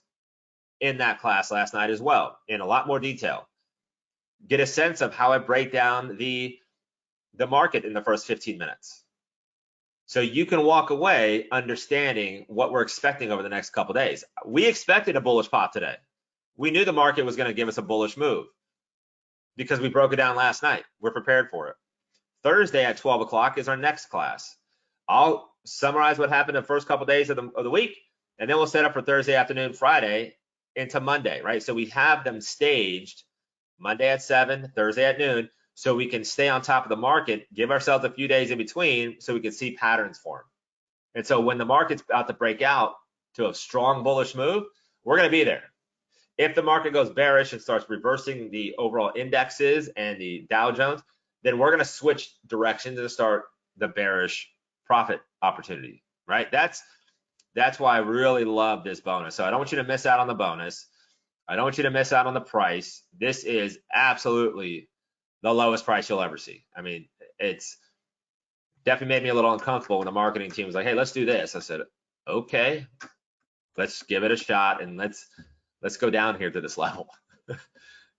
in that class last night as well in a lot more detail. Get a sense of how I break down the market in the first 15 minutes. So you can walk away understanding what we're expecting over the next couple of days. We expected a bullish pop today. We knew the market was going to give us a bullish move because we broke it down last night. We're prepared for it. Thursday at 12 o'clock is our next class. I'll summarize what happened the first couple of days of the week, and then we'll set up for Thursday afternoon, Friday into Monday, right? So we have them staged Monday at 7, Thursday at noon, so we can stay on top of the market, give ourselves a few days in between so we can see patterns form. And so when the market's about to break out to a strong bullish move, we're going to be there. If the market goes bearish and starts reversing the overall indexes and the Dow Jones, then we're going to switch directions and start the bearish profit opportunity, right? That's why I really love this bonus. So I don't want you to miss out on the bonus. I don't want you to miss out on the price. This is absolutely the lowest price you'll ever see. I mean, it's definitely made me a little uncomfortable when the marketing team was like, hey, let's do this. I said, okay, let's give it a shot and let's go down here to this level.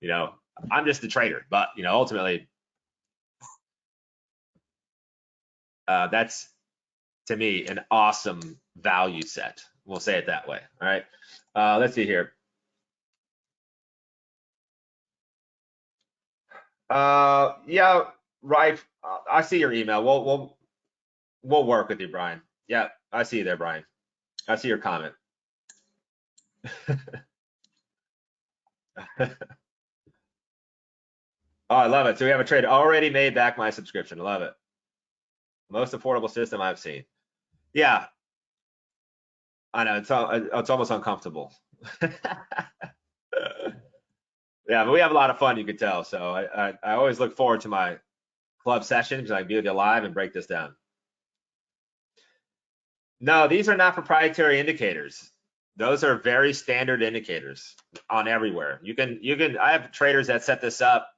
You know, I'm just a trader, but you know, ultimately, that's to me an awesome value set. We'll say it that way. All right. Let's see here. Yeah, right. I see your email. We'll work with you, Brian. Yeah, I see you there, Brian. I see your comment. Oh, I love it. So we have a trade already made back my subscription. I love it. Most affordable system I've seen. Yeah, I know. It's almost uncomfortable. Yeah, but we have a lot of fun, you can tell. So I always look forward to my club session because I can be with you live and break this down. No, these are not proprietary indicators. Those are very standard indicators on everywhere. I have traders that set this up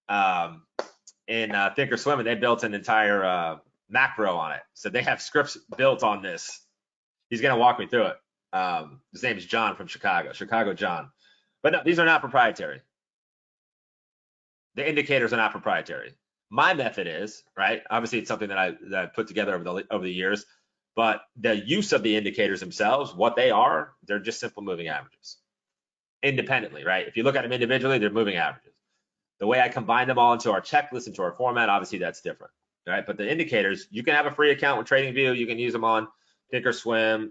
in Thinkorswim, and they built an entire macro on it. So they have scripts built on this. He's going to walk me through it. His name is John from Chicago John. But no, these are not proprietary. The indicators are not proprietary. My method is, right? Obviously, it's something that I put together over the years. But the use of the indicators themselves, what they are, they're just simple moving averages. Independently, right? If you look at them individually, they're moving averages. The way I combine them all into our checklist, into our format, obviously that's different, right? But the indicators, you can have a free account with TradingView. You can use them on Thinkorswim,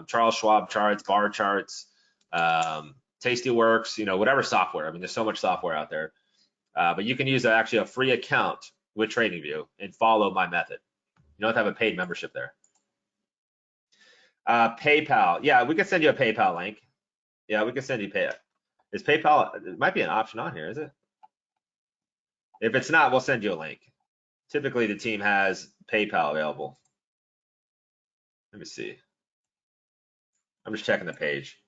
Charles Schwab charts, bar charts, Tastyworks, you know, whatever software. I mean, there's so much software out there. But you can use actually a free account with TradingView and follow my method. You don't have to have a paid membership there. PayPal. Yeah, we can send you a PayPal link. Yeah, we can send you PayPal. Is PayPal, it might be an option on here, is it? If it's not, we'll send you a link. Typically, the team has PayPal available. Let me see. I'm just checking the page.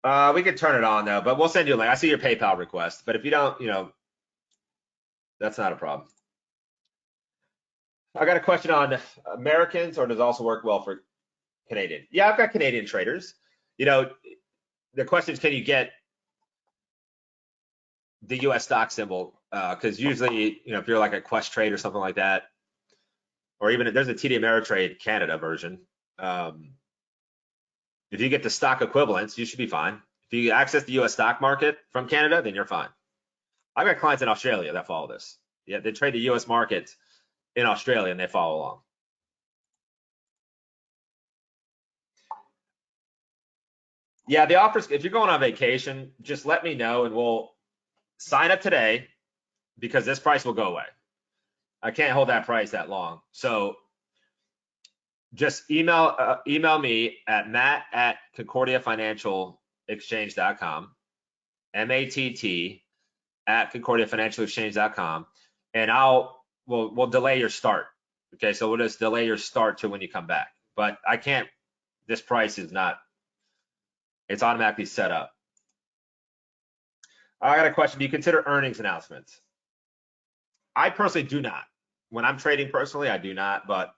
We can turn it on though, but we'll send you a link. I see your PayPal request, but if you don't, you know, that's not a problem. I got a question on Americans, or does it also work well for Canadian? Yeah, I've got Canadian traders. You know, the question is, can you get the US stock symbol? Because usually, you know, if you're like a Quest Trade or something like that, or even there's a TD Ameritrade Canada version. If you get the stock equivalents, you should be fine. If you access the US stock market from Canada, then you're fine. I've got clients in Australia that follow this. Yeah, they trade the US market in Australia and they follow along. Yeah, the offers, if you're going on vacation, just let me know and we'll sign up today because this price will go away. I can't hold that price that long. So just email me at matt@concordiafinancialexchange.com, matt@concordiafinancialexchange.com, and we'll delay your start. Okay, so we'll just delay your start to when you come back. But I can't. This price is not. It's automatically set up. I got a question. Do you consider earnings announcements? I personally do not. When I'm trading personally, I do not. But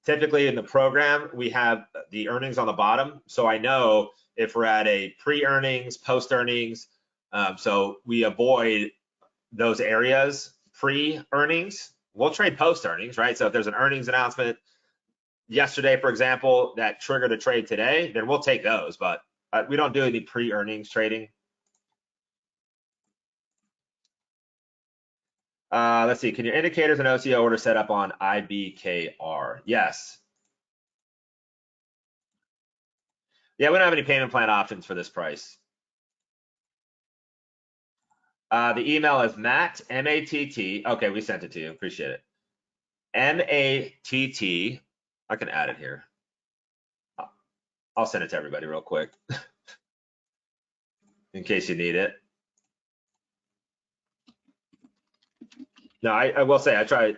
typically in the program, we have the earnings on the bottom. So I know if we're at a pre-earnings, post-earnings, so we avoid those areas pre-earnings. We'll trade post-earnings, right? So if there's an earnings announcement yesterday, for example, that triggered a trade today, then we'll take those. But we don't do any pre-earnings trading. Let's see. Can your indicators and OCO order set up on IBKR? Yes. Yeah, we don't have any payment plan options for this price. The email is Matt, M-A-T-T. Okay, we sent it to you. Appreciate it. M-A-T-T. I can add it here. I'll send it to everybody real quick in case you need it. No, I will say I try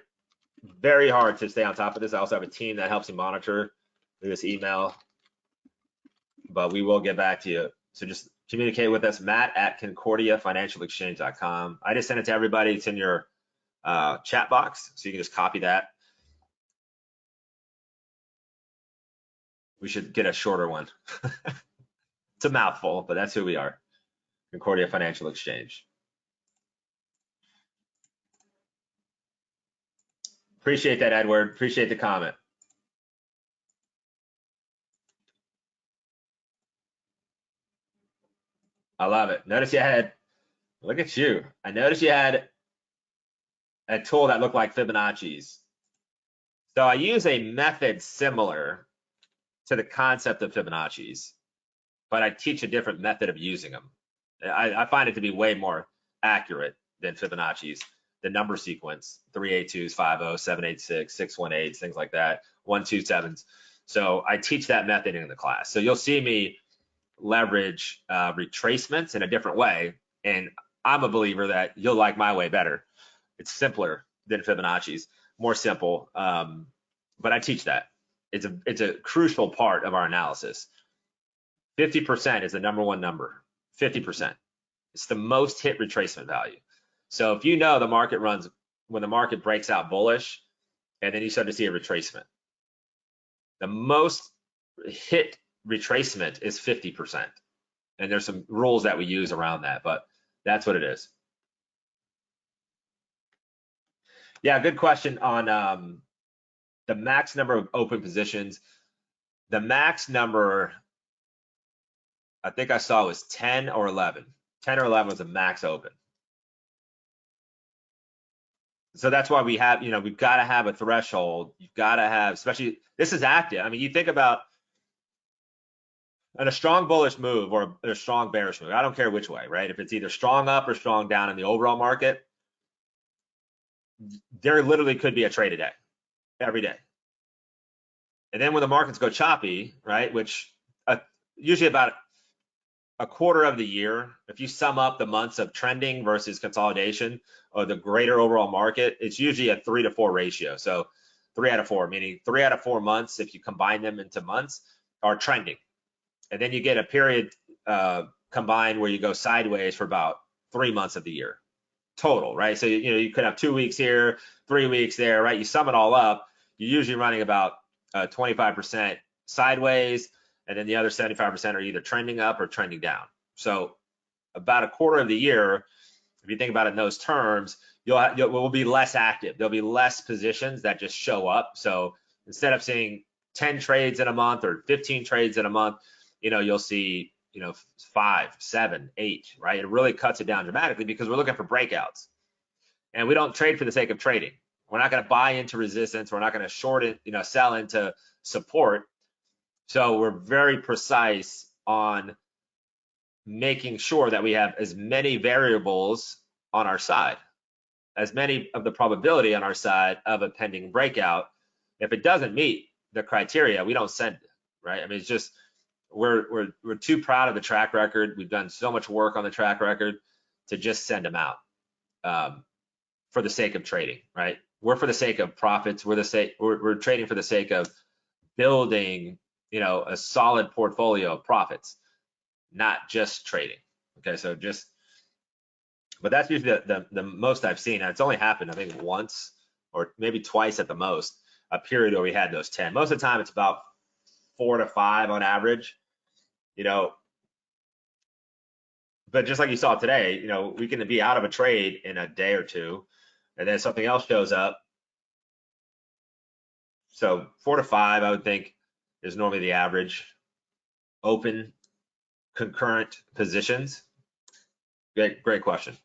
very hard to stay on top of this. I also have a team that helps me monitor this email, but we will get back to you. So just communicate with us, Matt at concordiafinancialexchange.com. I just sent it to everybody. It's in your chat box, so you can just copy that. We should get a shorter one. It's a mouthful, but that's who we are, Concordia Financial Exchange. Appreciate that, Edward. Appreciate the comment. I love it. Notice you had, look at you. I noticed you had a tool that looked like Fibonacci's. So I use a method similar to the concept of Fibonacci's, but I teach a different method of using them. I find it to be way more accurate than Fibonacci's. The number sequence, 382s, 50s, 786, 618s, things like that, 127s. So I teach that method in the class. So you'll see me leverage retracements in a different way. And I'm a believer that you'll like my way better. It's simpler than Fibonacci's, more simple. But I teach that. It's a crucial part of our analysis. 50% is the number one number, 50%. It's the most hit retracement value. So if you know the market runs, when the market breaks out bullish, and then you start to see a retracement, the most hit retracement is 50%. And there's some rules that we use around that, but that's what it is. Yeah, good question on the max number of open positions. The max number, I think I saw was 10 or 11. 10 or 11 was the max open. So that's why we have, we've got to have a threshold. You've got to have, especially, this is active. I mean, you think about in a strong bullish move or a strong bearish move, I don't care which way, right? If it's either strong up or strong down in the overall market, there literally could be a trade a day, every day. And then when the markets go choppy, right, which usually about a quarter of the year, if you sum up the months of trending versus consolidation or the greater overall market, it's usually a 3 to 4 ratio. So 3 out of 4, meaning 3 out of 4 months, if you combine them into months, are trending. And then you get a period combined where you go sideways for about 3 months of the year total, right? So, you could have 2 weeks here, 3 weeks there, right? You sum it all up, you're usually running about 25% sideways, and then the other 75% are either trending up or trending down. So about a quarter of the year, if you think about it in those terms, we'll be less active. There'll be less positions that just show up. So instead of seeing 10 trades in a month or 15 trades in a month, you'll see 5, 7, 8, right? It really cuts it down dramatically because we're looking for breakouts. And we don't trade for the sake of trading. We're not going to buy into resistance. We're not going to short it, sell into support. So we're very precise on making sure that we have as many variables on our side, as many of the probability on our side of a pending breakout. If it doesn't meet the criteria, we don't send it, right? I mean, it's just we're too proud of the track record. We've done so much work on the track record to just send them out for the sake of trading, right? We're for the sake of profits. We're trading for the sake of building a solid portfolio of profits, not just trading. Okay, so but that's usually the most I've seen. And it's only happened, I think, once or maybe twice at the most, a period where we had those 10. Most of the time, it's about 4 to 5 on average, But just like you saw today, we can be out of a trade in a day or two, and then something else shows up. So 4 to 5, I would think, is normally the average. Open concurrent positions. Great question.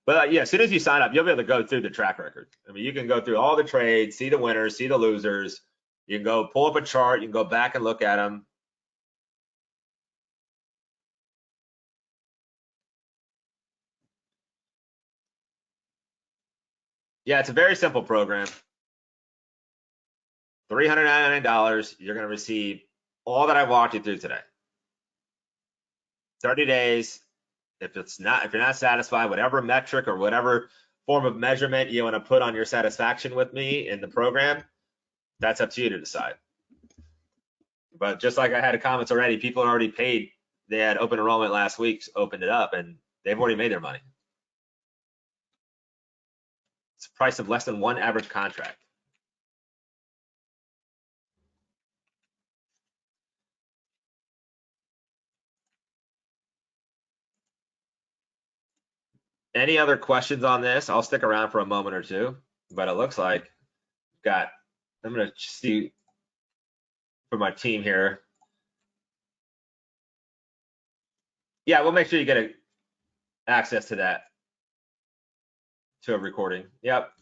But yeah, as soon as you sign up, you'll be able to go through the track record. I mean, you can go through all the trades, see the winners, see the losers. You can go pull up a chart. You can go back and look at them. Yeah, it's a very simple program. $399. You're going to receive all that I walked you through today. 30 days. If you're not satisfied, whatever metric or whatever form of measurement you want to put on your satisfaction with me in the program, that's up to you to decide. But just like I had comments already, people already paid. They had open enrollment last week, opened it up, and they've already made their money. It's the price of less than one average contract. Any other questions on this? I'll stick around for a moment or two, but it looks like I'm going to see for my team here. Yeah, we'll make sure you get access to that, to a recording. Yep.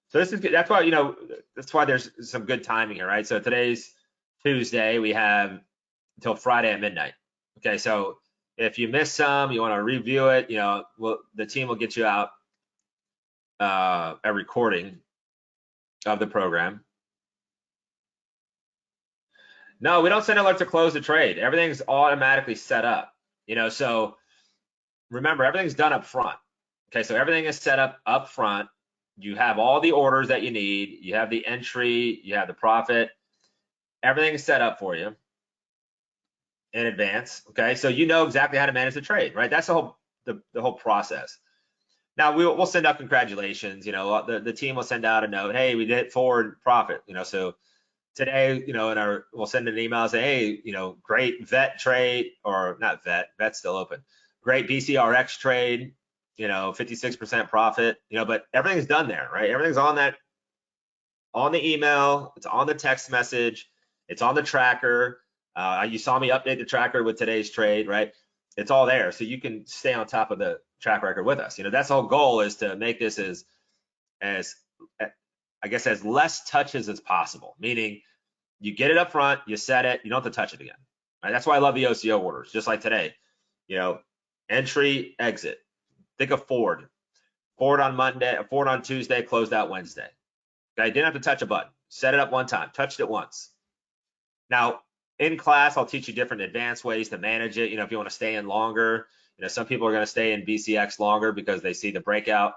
So this is good. That's why, that's why there's some good timing here, right? So today's Tuesday. We have until Friday at midnight. Okay, so if you miss some, you want to review it, the team will get you out a recording of the program. No, we don't send alerts to close the trade. Everything's automatically set up. So remember, everything's done up front. Okay, so everything is set up front. You have all the orders that you need. You have the entry, you have the profit. Everything's set up for you in advance. Okay, so you know exactly how to manage the trade, right? That's the whole process. Now we'll send out congratulations. The team will send out a note. Hey, we did forward profit. So today, we'll send an email and say, hey, great vet trade, or not vet. Vet's still open. Great BCRX trade. 56% profit. But everything's done there, right? Everything's on the email. It's on the text message. It's on the tracker. You saw me update the tracker with today's trade, right? It's all there, so you can stay on top of the track record with us. That's the whole goal, is to make this as I guess as less touches as possible. Meaning, you get it up front, you set it, you don't have to touch it again. Right? That's why I love the OCO orders. Just like today, entry, exit. Think of forward on Monday, forward on Tuesday, closed out Wednesday. Okay, didn't have to touch a button. Set it up one time, touched it once. Now, in class, I'll teach you different advanced ways to manage it. If you want to stay in longer, some people are going to stay in BCX longer because they see the breakout.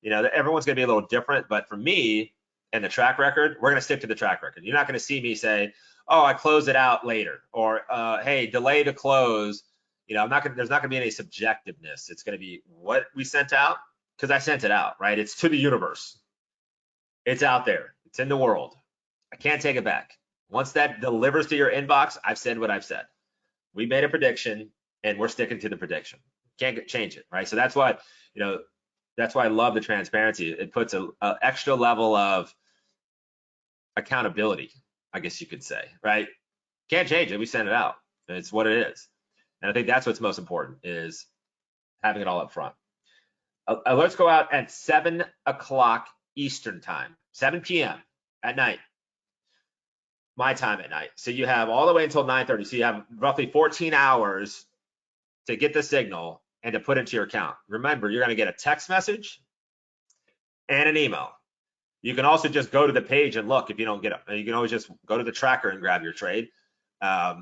Everyone's going to be a little different, but for me and the track record, we're going to stick to the track record. You're not going to see me say, oh, I close it out later, or hey, delay to close. There's not going to be any subjectiveness. It's going to be what we sent out, because I sent it out, right? It's to the universe. It's out there. It's in the world. I can't take it back. Once that delivers to your inbox, I've said what I've said. We made a prediction, and we're sticking to the prediction. Can't change it, right? So that's why, that's why I love the transparency. It puts an extra level of accountability, I guess you could say, right? Can't change it. We send it out. It's what it is. And I think that's what's most important, is having it all up front. Alerts go out at 7 o'clock Eastern time, 7 p.m. at night. My time at night. So you have all the way until 9:30. So you have roughly 14 hours to get the signal and to put into your account. Remember, you're going to get a text message and an email. You can also just go to the page and look if you don't get it. You can always just go to the tracker and grab your trade. But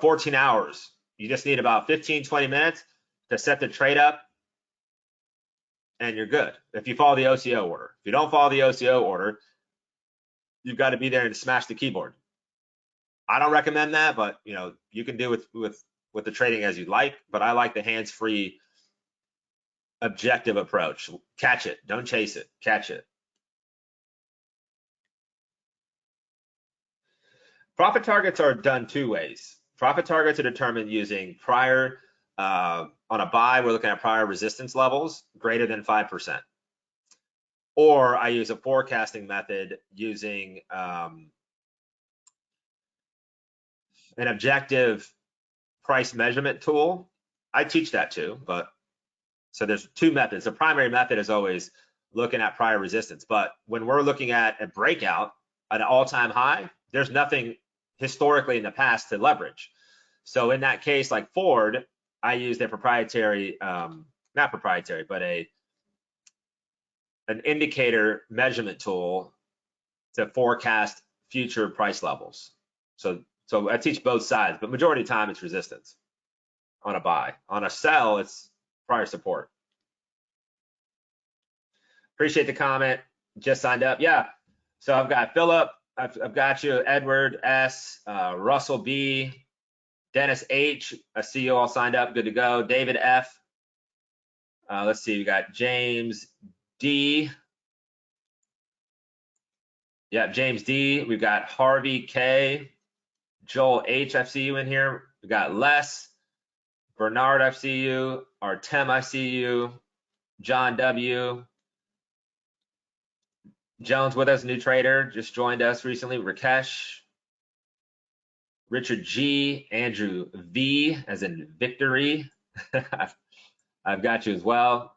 14 hours, you just need about 15, 20 minutes to set the trade up, and you're good. If you follow the OCO order. If you don't follow the OCO order, you've got to be there and smash the keyboard. I don't recommend that, but you can do with the trading as you like. But I like the hands-free, objective approach. Catch it, don't chase it. Catch it. Profit targets are done two ways. Profit targets are determined using prior, on a buy, we're looking at prior resistance levels greater than 5%. Or I use a forecasting method using an objective price measurement tool. I teach that too, but so there's two methods. The primary method is always looking at prior resistance, but when we're looking at a breakout at an all-time high, there's nothing historically in the past to leverage. So in that case, like Ford, I used a proprietary, not proprietary, but a an indicator measurement tool to forecast future price levels. So I teach both sides, but majority of the time it's resistance on a buy. On a sell, it's prior support. Appreciate the comment. Just signed up. Yeah. So I've got Philip. I've got you, Edward S, Russell B, Dennis H. I see you all signed up. Good to go. David F. Let's see. We got James D. Yeah, James D. We've got Harvey K. Joel H. I see you in here. We got Les. Bernard, I see you. Artem, I see you. John W. Jones with us, new trader, just joined us recently. Rakesh. Richard G. Andrew V. as in victory. I've got you as well.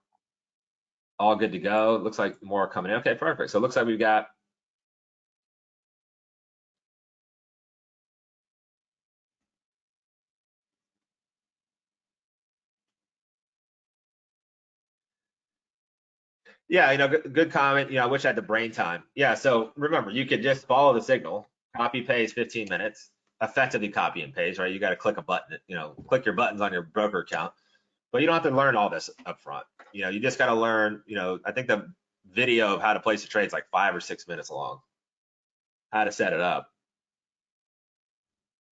All good to go. Looks like more are coming in. Okay, perfect. So it looks like we've got yeah, good comment. I wish I had the brain time. Yeah, so remember, you could just follow the signal, copy paste 15 minutes, effectively copy and paste, right? You got to click a button, click your buttons on your broker account, but you don't have to learn all this up front. You just got to learn, I think the video of how to place a trade is like 5 or 6 minutes long, how to set it up.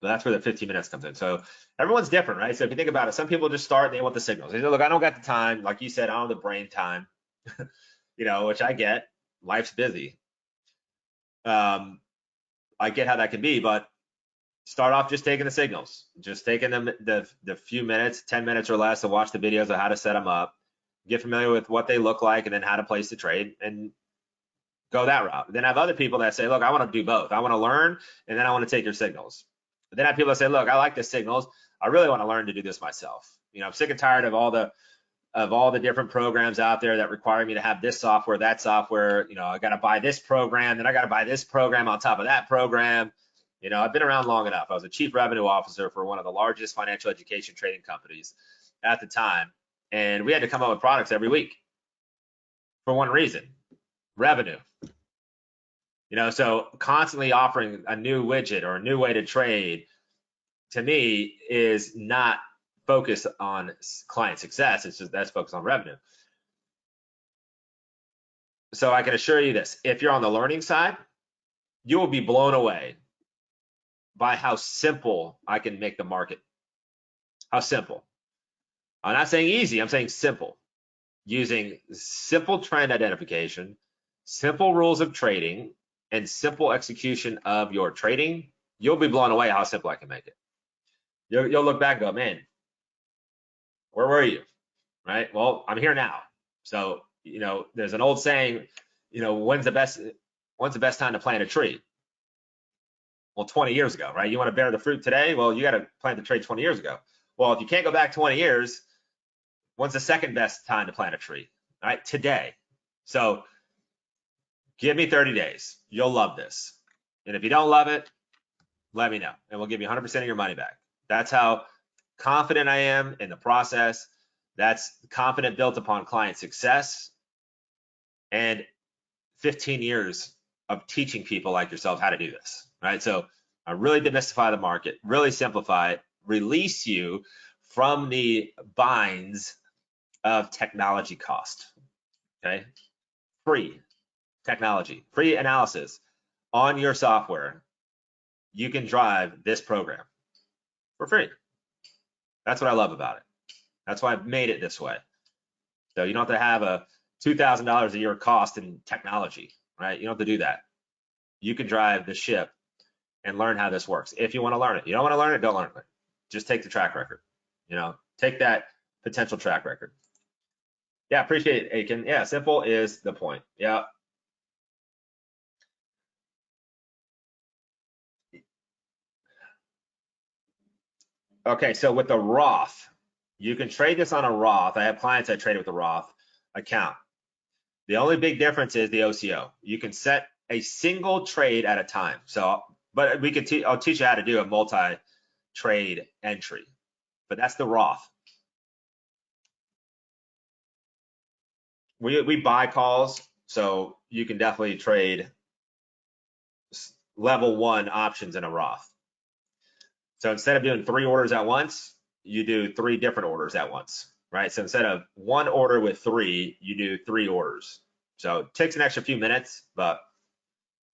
But that's where the 15 minutes comes in. So everyone's different, right? So if you think about it, some people just start, they want the signals. They say, look, I don't got the time. Like you said, I don't have the brain time. Which I get. Life's busy. I get how that can be, but start off just taking the signals, just taking them the few minutes, 10 minutes or less, to watch the videos of how to set them up, get familiar with what they look like, and then how to place the trade, and go that route. Then I have other people that say, look, I want to do both. I want to learn, and then I want to take your signals. But then I have people that say, look, I like the signals. I really want to learn to do this myself. I'm sick and tired of all the different programs out there that require me to have this software, that software. I got to buy this program, then I got to buy this program on top of that program. I've been around long enough. I was a chief revenue officer for one of the largest financial education trading companies at the time, and we had to come up with products every week for one reason: revenue. So constantly offering a new widget or a new way to trade, to me, is not focused on client success. It's just that's focused on revenue. So I can assure you this: if you're on the learning side, you will be blown away by how simple I can make the market. How simple. I'm not saying easy, I'm saying simple. Using simple trend identification, simple rules of trading, and simple execution of your trading, you'll be blown away how simple I can make it. You'll look back and go, man, where were you? Right? Well, I'm here now. So, there's an old saying, when's the best time to plant a tree? Well, 20 years ago, right? You want to bear the fruit today? Well, you got to plant the tree 20 years ago. Well, if you can't go back 20 years, when's the second best time to plant a tree? All right, today. So give me 30 days. You'll love this. And if you don't love it, let me know, and we'll give you 100% of your money back. That's how confident I am in the process. That's confident built upon client success and 15 years of teaching people like yourself how to do this, right? So I really demystify the market, really simplify it, release you from the binds of technology cost, okay? Free technology, free analysis on your software. You can drive this program for free. That's what I love about it. That's why I've made it this way. So you don't have to have a $2,000 a year cost in technology, right? You don't have to do that. You can drive the ship and learn how this works if you want to learn it. You don't want to learn it, don't learn it. Just take the track record. Take that potential track record. Yeah, appreciate it, Aiken. Yeah, simple is the point. Yeah. Okay, so with the Roth, you can trade this on a Roth. I have clients that trade with a Roth account. The only big difference is the OCO. You can set a single trade at a time. So, but we could I'll teach you how to do a multi-trade entry, but that's the Roth. We buy calls So you can definitely trade level 1 options in a Roth. So instead of doing 3 orders at once, you do 3 different orders at once, right? So instead of 1 order with 3, you do 3 orders. So it takes an extra few minutes, but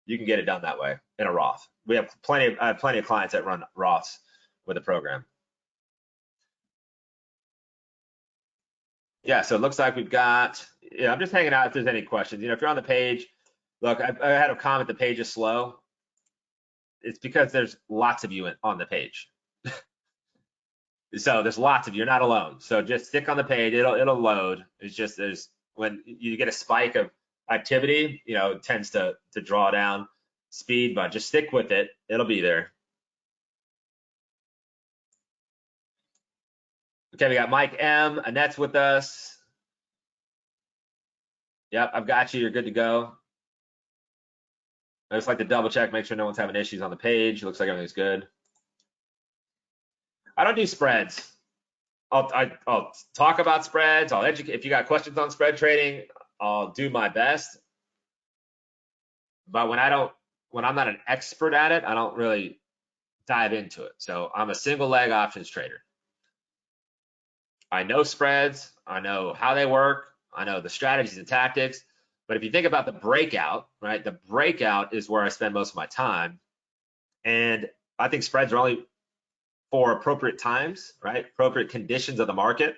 you can get it done that way in a Roth. I have plenty of clients that run Roths with the program. Yeah, so it looks like we've got, I'm just hanging out if there's any questions. If you're on the page, look, I had a comment, the page is slow. It's because there's lots of you on the page. So there's lots of you, you're not alone. So just stick on the page, it'll load. It's just when you get a spike of activity, it tends to draw down speed, but just stick with it. It'll be there. Okay, we got Mike M. Annette's with us. Yep, I've got you. You're good to go. I just like to double check, make sure no one's having issues on the page. It looks like everything's good. I don't do spreads. I'll talk about spreads. I'll educate. If you got questions on spread trading, I'll do my best. But when I'm not an expert at it, I don't really dive into it. So I'm a single leg options trader. I know spreads. I know how they work. I know the strategies and tactics. But if you think about the breakout, right? The breakout is where I spend most of my time. And I think spreads are only for appropriate times, right? Appropriate conditions of the market.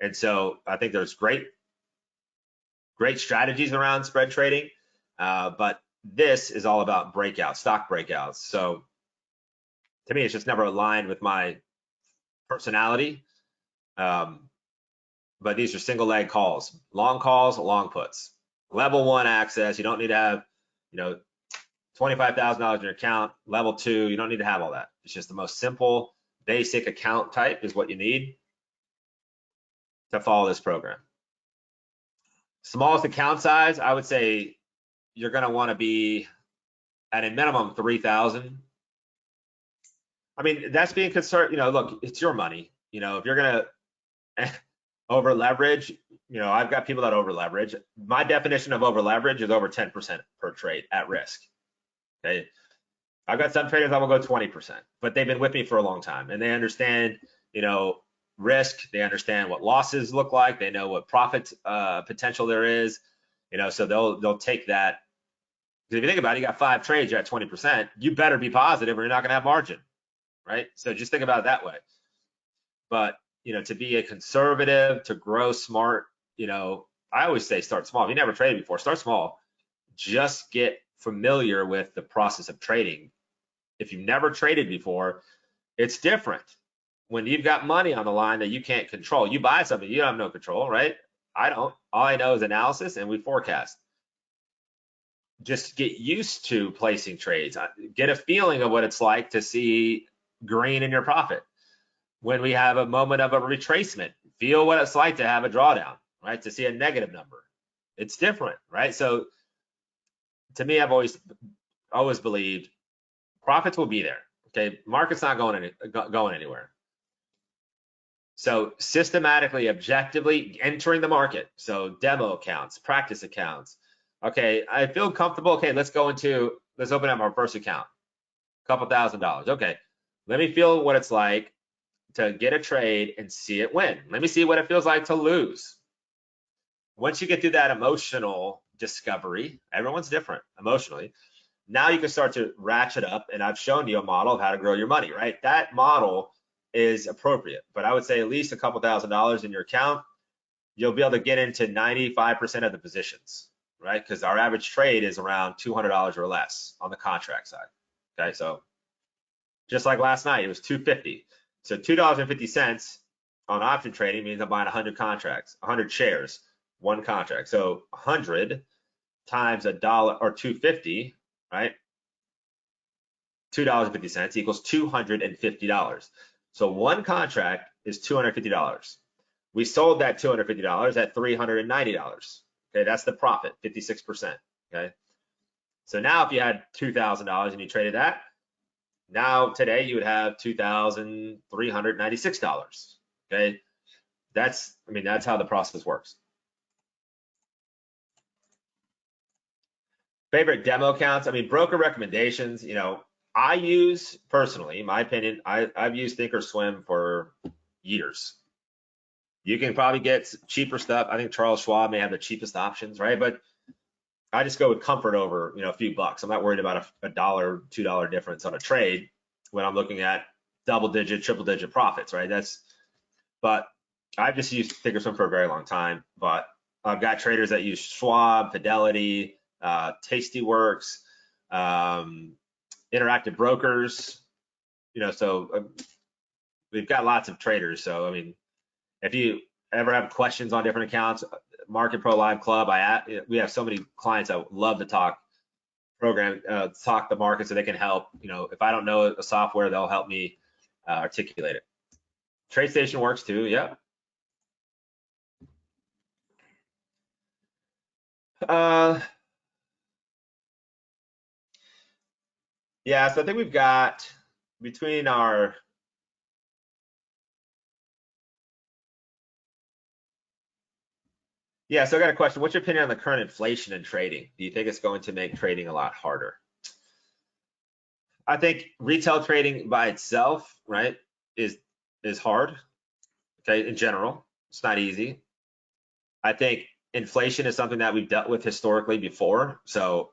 And so I think there's great strategies around spread trading. But this is all about breakouts, stock breakouts. So to me, it's just never aligned with my personality. But these are single leg calls, long puts, level 1 access. You don't need to have, $25,000 in your account. Level 2, you don't need to have all that. It's just the most simple, basic account type is what you need to follow this program. Smallest account size, I would say you're going to want to be at a minimum 3,000. I mean, that's being concerned. Look, it's your money. If you're going to over leverage, I've got people that over leverage. My definition of over leverage is over 10% per trade at risk. Okay. I've got some traders that will go 20%, but they've been with me for a long time and they understand, risk. They understand what losses look like. They know what profit potential there is, so they'll take that. Because if you think about it, you got 5 trades, you're at 20%. You better be positive or you're not going to have margin, right? So just think about it that way. But to be a conservative, to grow smart, I always say start small. If you never traded before, start small. Just get familiar with the process of trading. If you've never traded before, it's different. When you've got money on the line that you can't control, you buy something, you have no control, right? I don't. All I know is analysis and we forecast. Just get used to placing trades. Get a feeling of what it's like to see green in your profit. When we have a moment of a retracement, feel what it's like to have a drawdown, right? To see a negative number. It's different, right? So to me, I've always believed profits will be there. Okay, market's not going anywhere. So systematically, objectively entering the market. So demo accounts, practice accounts. Okay, I feel comfortable. Okay, let's open up our first account, a couple $1,000. Okay, let me feel what it's like to get a trade and see it win. Let me see what it feels like to lose. Once you get through that emotional discovery, everyone's different emotionally. Now you can start to ratchet up, and I've shown you a model of how to grow your money, right? That model is appropriate, but I would say at least a couple $1,000 in your account, you'll be able to get into 95% of the positions, right? Because our average trade is around $200 or less on the contract side. Okay, so just like last night, it was $2.50. So $2.50 on option trading means I'm buying 100 contracts, 100 shares, one contract. So 100 times $1 or $2.50, right? $2.50 equals $250. So one contract is $250. We sold that $250 at $390. Okay, that's the profit, 56%. Okay, so now if you had $2,000 and you traded that, now today you would have $2,396. Okay, that's how the process works. Favorite demo accounts? I mean, broker recommendations, I use personally, in my opinion, I've used Thinkorswim for years. You can probably get cheaper stuff. I think Charles Schwab may have the cheapest options, right? But I just go with comfort over, a few bucks. I'm not worried about a dollar, $2 difference on a trade when I'm looking at double digit, triple digit profits, right? But I've just used Thinkorswim for a very long time, but I've got traders that use Schwab, Fidelity, Tastyworks, Interactive Brokers, so we've got lots of traders. So, I mean, if you ever have questions on different accounts, Market Pro Live Club, we have so many clients that love to talk the market so they can help. If I don't know a software, they'll help me articulate it. TradeStation works too, yeah. Yeah, so I think we've got between our Yeah, so I got a question. What's your opinion on the current inflation in trading? Do you think it's going to make trading a lot harder? I think retail trading by itself, right, is hard. Okay, in general, it's not easy. I think inflation is something that we've dealt with historically before, so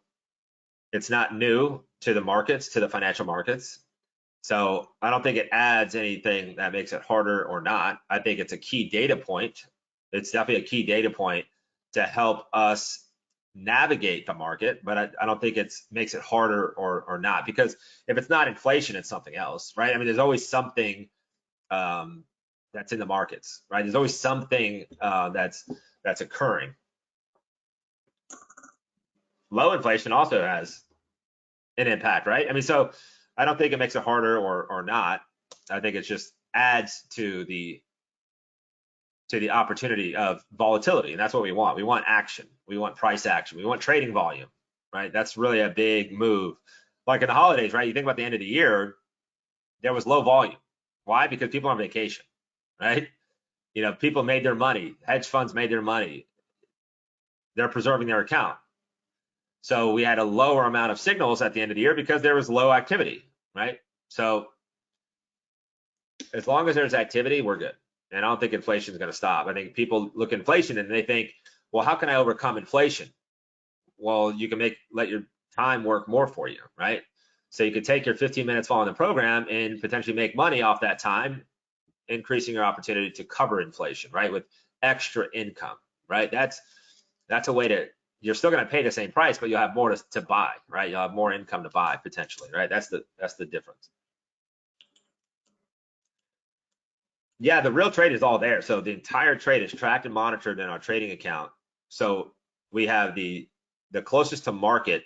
it's not new to the markets, to the financial markets. So I don't think it adds anything that makes it harder or not. I think it's a key data point. It's definitely a key data point to help us navigate the market, but I don't think it makes it harder or not, because if it's not inflation, it's something else, right? I mean, there's always something that's in the markets, right? There's always something that's occurring. Low inflation also has an impact, right? I mean, so I don't think it makes it harder or not. I think it just adds to the opportunity of volatility, and that's what we want. We want action. We want price action. We want trading volume, right? That's really a big move. Like in the holidays, right? You think about the end of the year, there was low volume. Why? Because people are on vacation, right? People made their money. Hedge funds made their money. They're preserving their account. So we had a lower amount of signals at the end of the year because there was low activity, right? So as long as there's activity, we're good. And I don't think inflation is going to stop. I think people look at inflation and they think, well, how can I overcome inflation? Well, you can let your time work more for you, right? So you could take your 15 minutes following the program and potentially make money off that time, increasing your opportunity to cover inflation, right? With extra income, right? That's a way to, you're still going to pay the same price, but you'll have more to buy, right? You'll have more income to buy potentially, right? That's the difference. Yeah, the real trade is all there. So the entire trade is tracked and monitored in our trading account. So we have the closest to market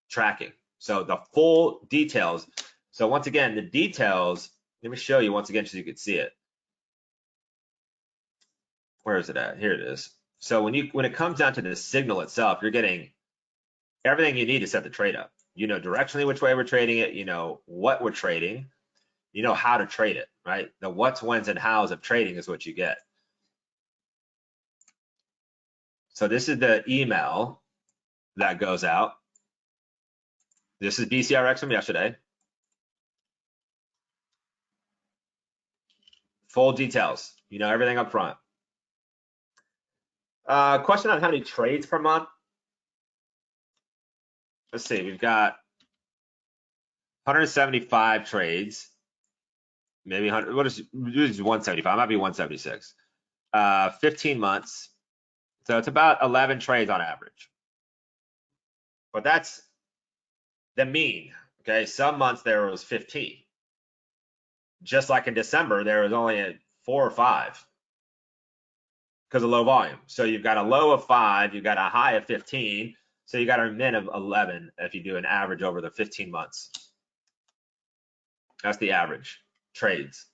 tracking. So the full details. So once again, the details, let me show you once again so you can see it. Where is it at? Here it is. So when it comes down to the signal itself, you're getting everything you need to set the trade up. You know directionally which way we're trading it, you know what we're trading, you know how to trade it, right? The what's, when's, and how's of trading is what you get. So this is the email that goes out. This is BCRX from yesterday. Full details, you know everything up front. Question on how many trades per month. Let's see, we've got 175 trades. Maybe 100, what is 175? Might be 176. 15 months. So it's about 11 trades on average. But that's the mean. Okay, some months there was 15. Just like in December, there was only 4 or 5 because of low volume. So you've got a low of 5, you've got a high of 15, so you got a min of 11 if you do an average over the 15 months. That's the average trades.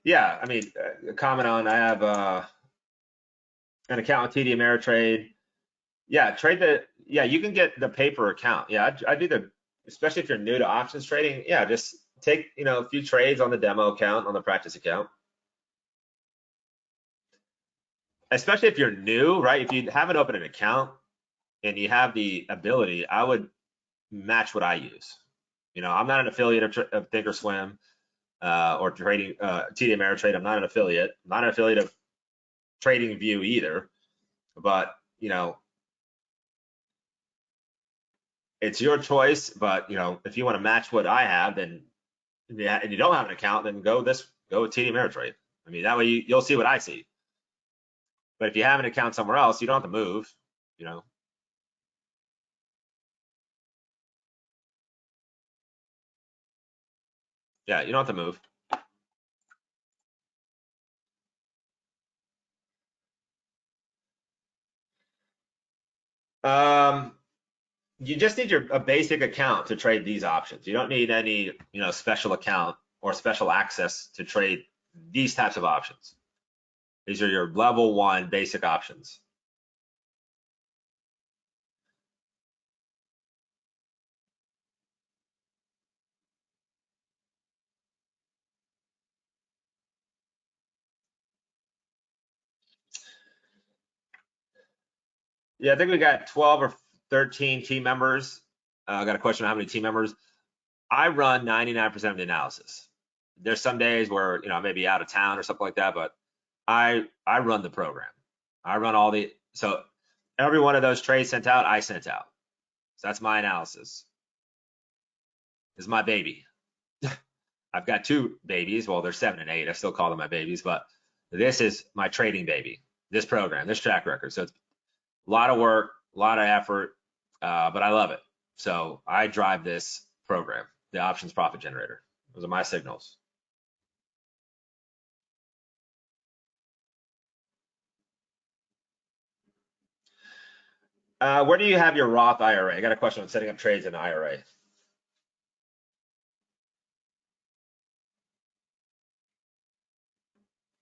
Yeah, I mean, comment on, I have an account with TD Ameritrade. Yeah, you can get the paper account. Yeah, I do especially if you're new to options trading. Yeah, just take, a few trades on the demo account, on the practice account. Especially if you're new, right? If you haven't opened an account and you have the ability, I would match what I use. I'm not an affiliate of Thinkorswim or trading TD Ameritrade. I'm not an affiliate. I'm not an affiliate of TradingView either. But it's your choice. But if you want to match what I have, then yeah, and you don't have an account, then go with TD Ameritrade. I mean, that way you'll see what I see. But if you have an account somewhere else, you don't have to move. Yeah, you don't have to move. You just need a basic account to trade these options. You don't need any, special account or special access to trade these types of options. These are your level 1 basic options. Yeah, I think we got 12 or 13 team members. I got a question on how many team members. I run 99% of the analysis. There's some days where, I may be out of town or something like that, but I run the program. I run so every one of those trades sent out, I sent out. So that's my analysis. This is my baby. I've got 2 babies. Well, they're 7 and 8. I still call them my babies, but this is my trading baby. This program, this track record. So it's a lot of work, a lot of effort, but I love it. So I drive this program, the options profit generator. Those are my signals. Where do you have your Roth IRA? I got a question on setting up trades in an IRA.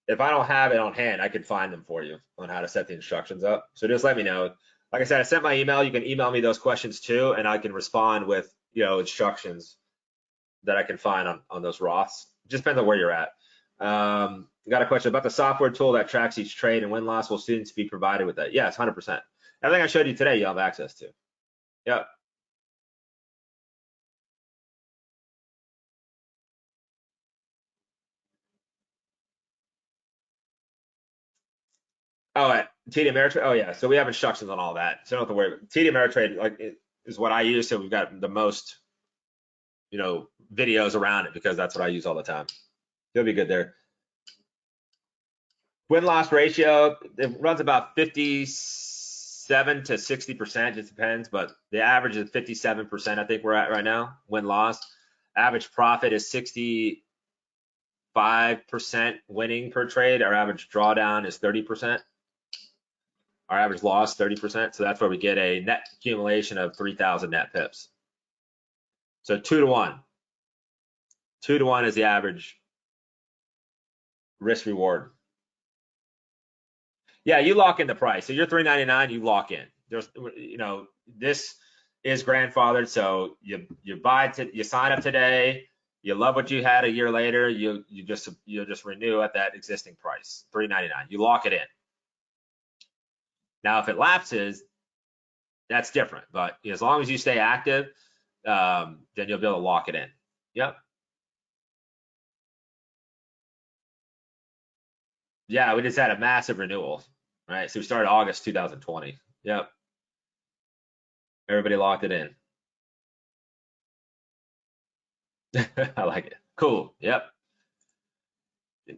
If I don't have it on hand, I can find them for you on how to set the instructions up. So just let me know. Like I said, I sent my email. You can email me those questions too, and I can respond with, instructions that I can find on those Roths. Just depends on where you're at. Got a question about the software tool that tracks each trade and win loss. Will students be provided with that? Yes, 100%. Everything I showed you today, you'll have access to. Yep. Oh, at TD Ameritrade. Oh yeah. So we have instructions on all that. So don't have to worry. TD Ameritrade is what I use. So we've got the most, videos around it because that's what I use all the time. You'll be good there. Win-loss ratio, it runs about 57 to 60%, just depends, but the average is 57%, I think we're at right now, win-loss. Average profit is 65% winning per trade. Our average drawdown is 30%. Our average loss, 30%. So that's where we get a net accumulation of 3,000 net pips. So 2 to 1. 2 to 1 is the average risk reward. Yeah, you lock in the price. So you're $3.99, you lock in. There's, this is grandfathered. So you you sign up today. You love what you had a year later. You just renew at that existing price, $3.99. You lock it in. Now, if it lapses, that's different. But as long as you stay active, then you'll be able to lock it in. Yep. Yeah, we just had a massive renewal, right? So we started August 2020. Yep. Everybody locked it in. I like it. Cool. Yep.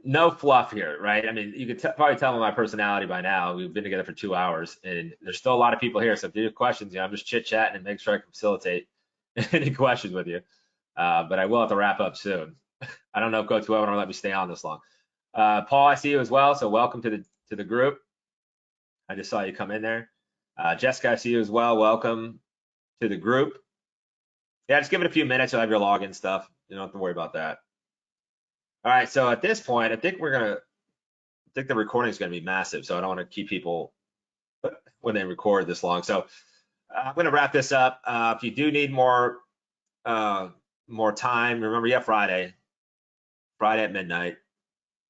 No fluff here, right? I mean, you could probably tell my personality by now. We've been together for 2 hours, and there's still a lot of people here. So if you have questions, I'm just chit chatting and make sure I can facilitate any questions with you. But I will have to wrap up soon. I don't know if Coach Webinar will let me stay on this long. Paul, I see you as well. So welcome to the group. I just saw you come in there. Jessica, I see you as well. Welcome to the group. Yeah, just give it a few minutes. You'll have your login stuff. You don't have to worry about that. All right, so at this point, I think the recording is gonna be massive, so I don't want to keep people. when they record this long. So I'm going to wrap this up. If you do need more time, remember, yeah, Friday at midnight.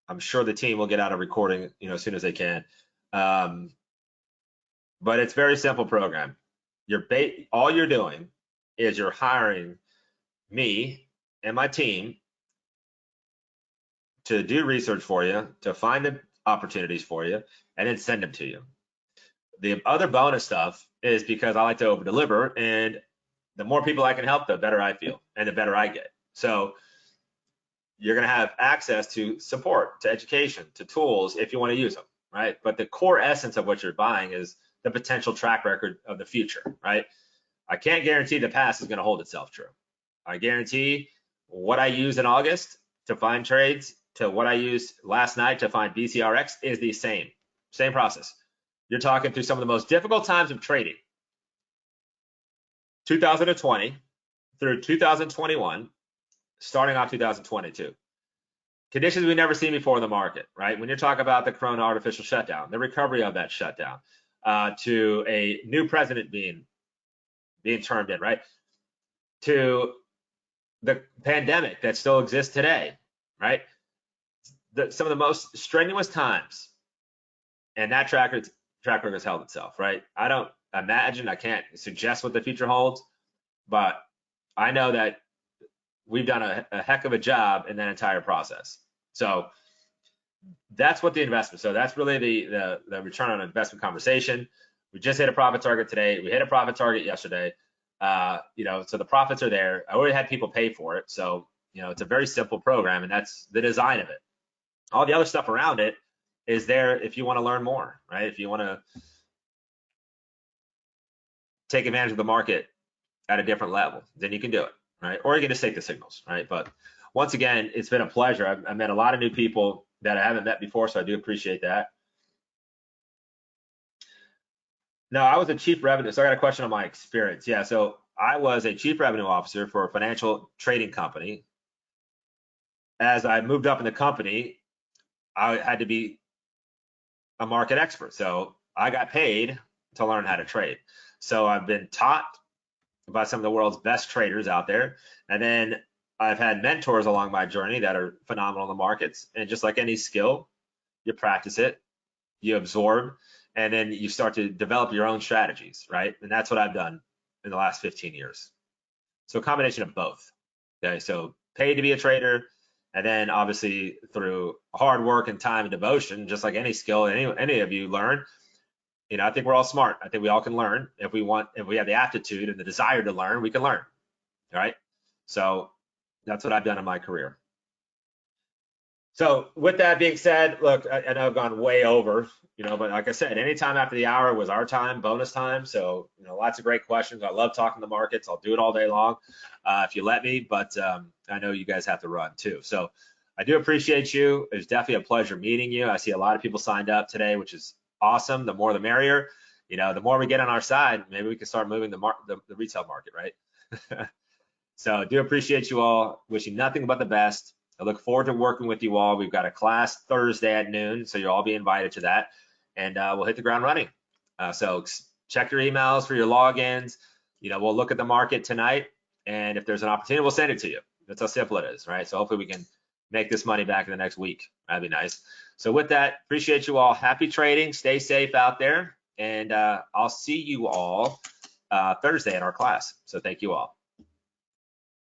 I'm sure the team will get out a recording, as soon as they can. But it's a very simple program. All you're doing is you're hiring me and my team to do research for you, to find the opportunities for you, and then send them to you. The other bonus stuff is because I like to over deliver, and the more people I can help, the better I feel and the better I get. So you're going to have access to support, to education, to tools if you want to use them, right? But the core essence of what you're buying is the potential track record of the future, right? I can't guarantee the past is going to hold itself true. I guarantee what I use in August to find trades to what I used last night to find BCRX is the same process. You're talking through some of the most difficult times of trading, 2020 through 2021, starting off 2022. Conditions we've never seen before in the market, right? When you're talking about the corona artificial shutdown, the recovery of that shutdown, to a new president being termed in, right? To the pandemic that still exists today, right? Some of the most strenuous times, and that track record has held itself, right? I don't imagine, I can't suggest what the future holds, but I know that we've done a heck of a job in that entire process. So that's what the investment. So that's really the return on investment conversation. We just hit a profit target today. We hit a profit target yesterday. So the profits are there. I already had people pay for it. So, it's a very simple program, and that's the design of it. All the other stuff around it is there if you want to learn more, right? If you want to take advantage of the market at a different level, then you can do it, right? Or you can just take the signals, right? But once again, it's been a pleasure. I've met a lot of new people that I haven't met before, so I do appreciate that. No, I was a chief revenue. So I got a question on my experience. Yeah, so I was a chief revenue officer for a financial trading company. As I moved up in the company, I had to be a market expert. So I got paid to learn how to trade. So I've been taught by some of the world's best traders out there. And then I've had mentors along my journey that are phenomenal in the markets. And just like any skill, you practice it, you absorb, and then you start to develop your own strategies, right? And that's what I've done in the last 15 years. So a combination of both. Okay, so paid to be a trader, and then obviously through hard work and time and devotion, just like any skill any of you learn. I think we're all smart. I think we all can learn. If we have the aptitude and the desire to learn, we can learn. All right. So that's what I've done in my career. So with that being said, look, I know I've gone way over, but like I said, anytime after the hour was our time, bonus time. So, lots of great questions. I love talking the markets. I'll do it all day long if you let me, but I know you guys have to run too. So I do appreciate you. It's definitely a pleasure meeting you. I see a lot of people signed up today, which is awesome. The more the merrier. The more we get on our side, maybe we can start moving the retail market, right? So I do appreciate you all. Wish you nothing but the best. I look forward to working with you all. We've got a class Thursday at noon, so you'll all be invited to that, and we'll hit the ground running. So check your emails for your logins. We'll look at the market tonight, and if there's an opportunity, we'll send it to you. That's how simple it is, right? So hopefully we can make this money back in the next week. That'd be nice. So with that, appreciate you all. Happy trading. Stay safe out there, and I'll see you all Thursday in our class. So thank you all.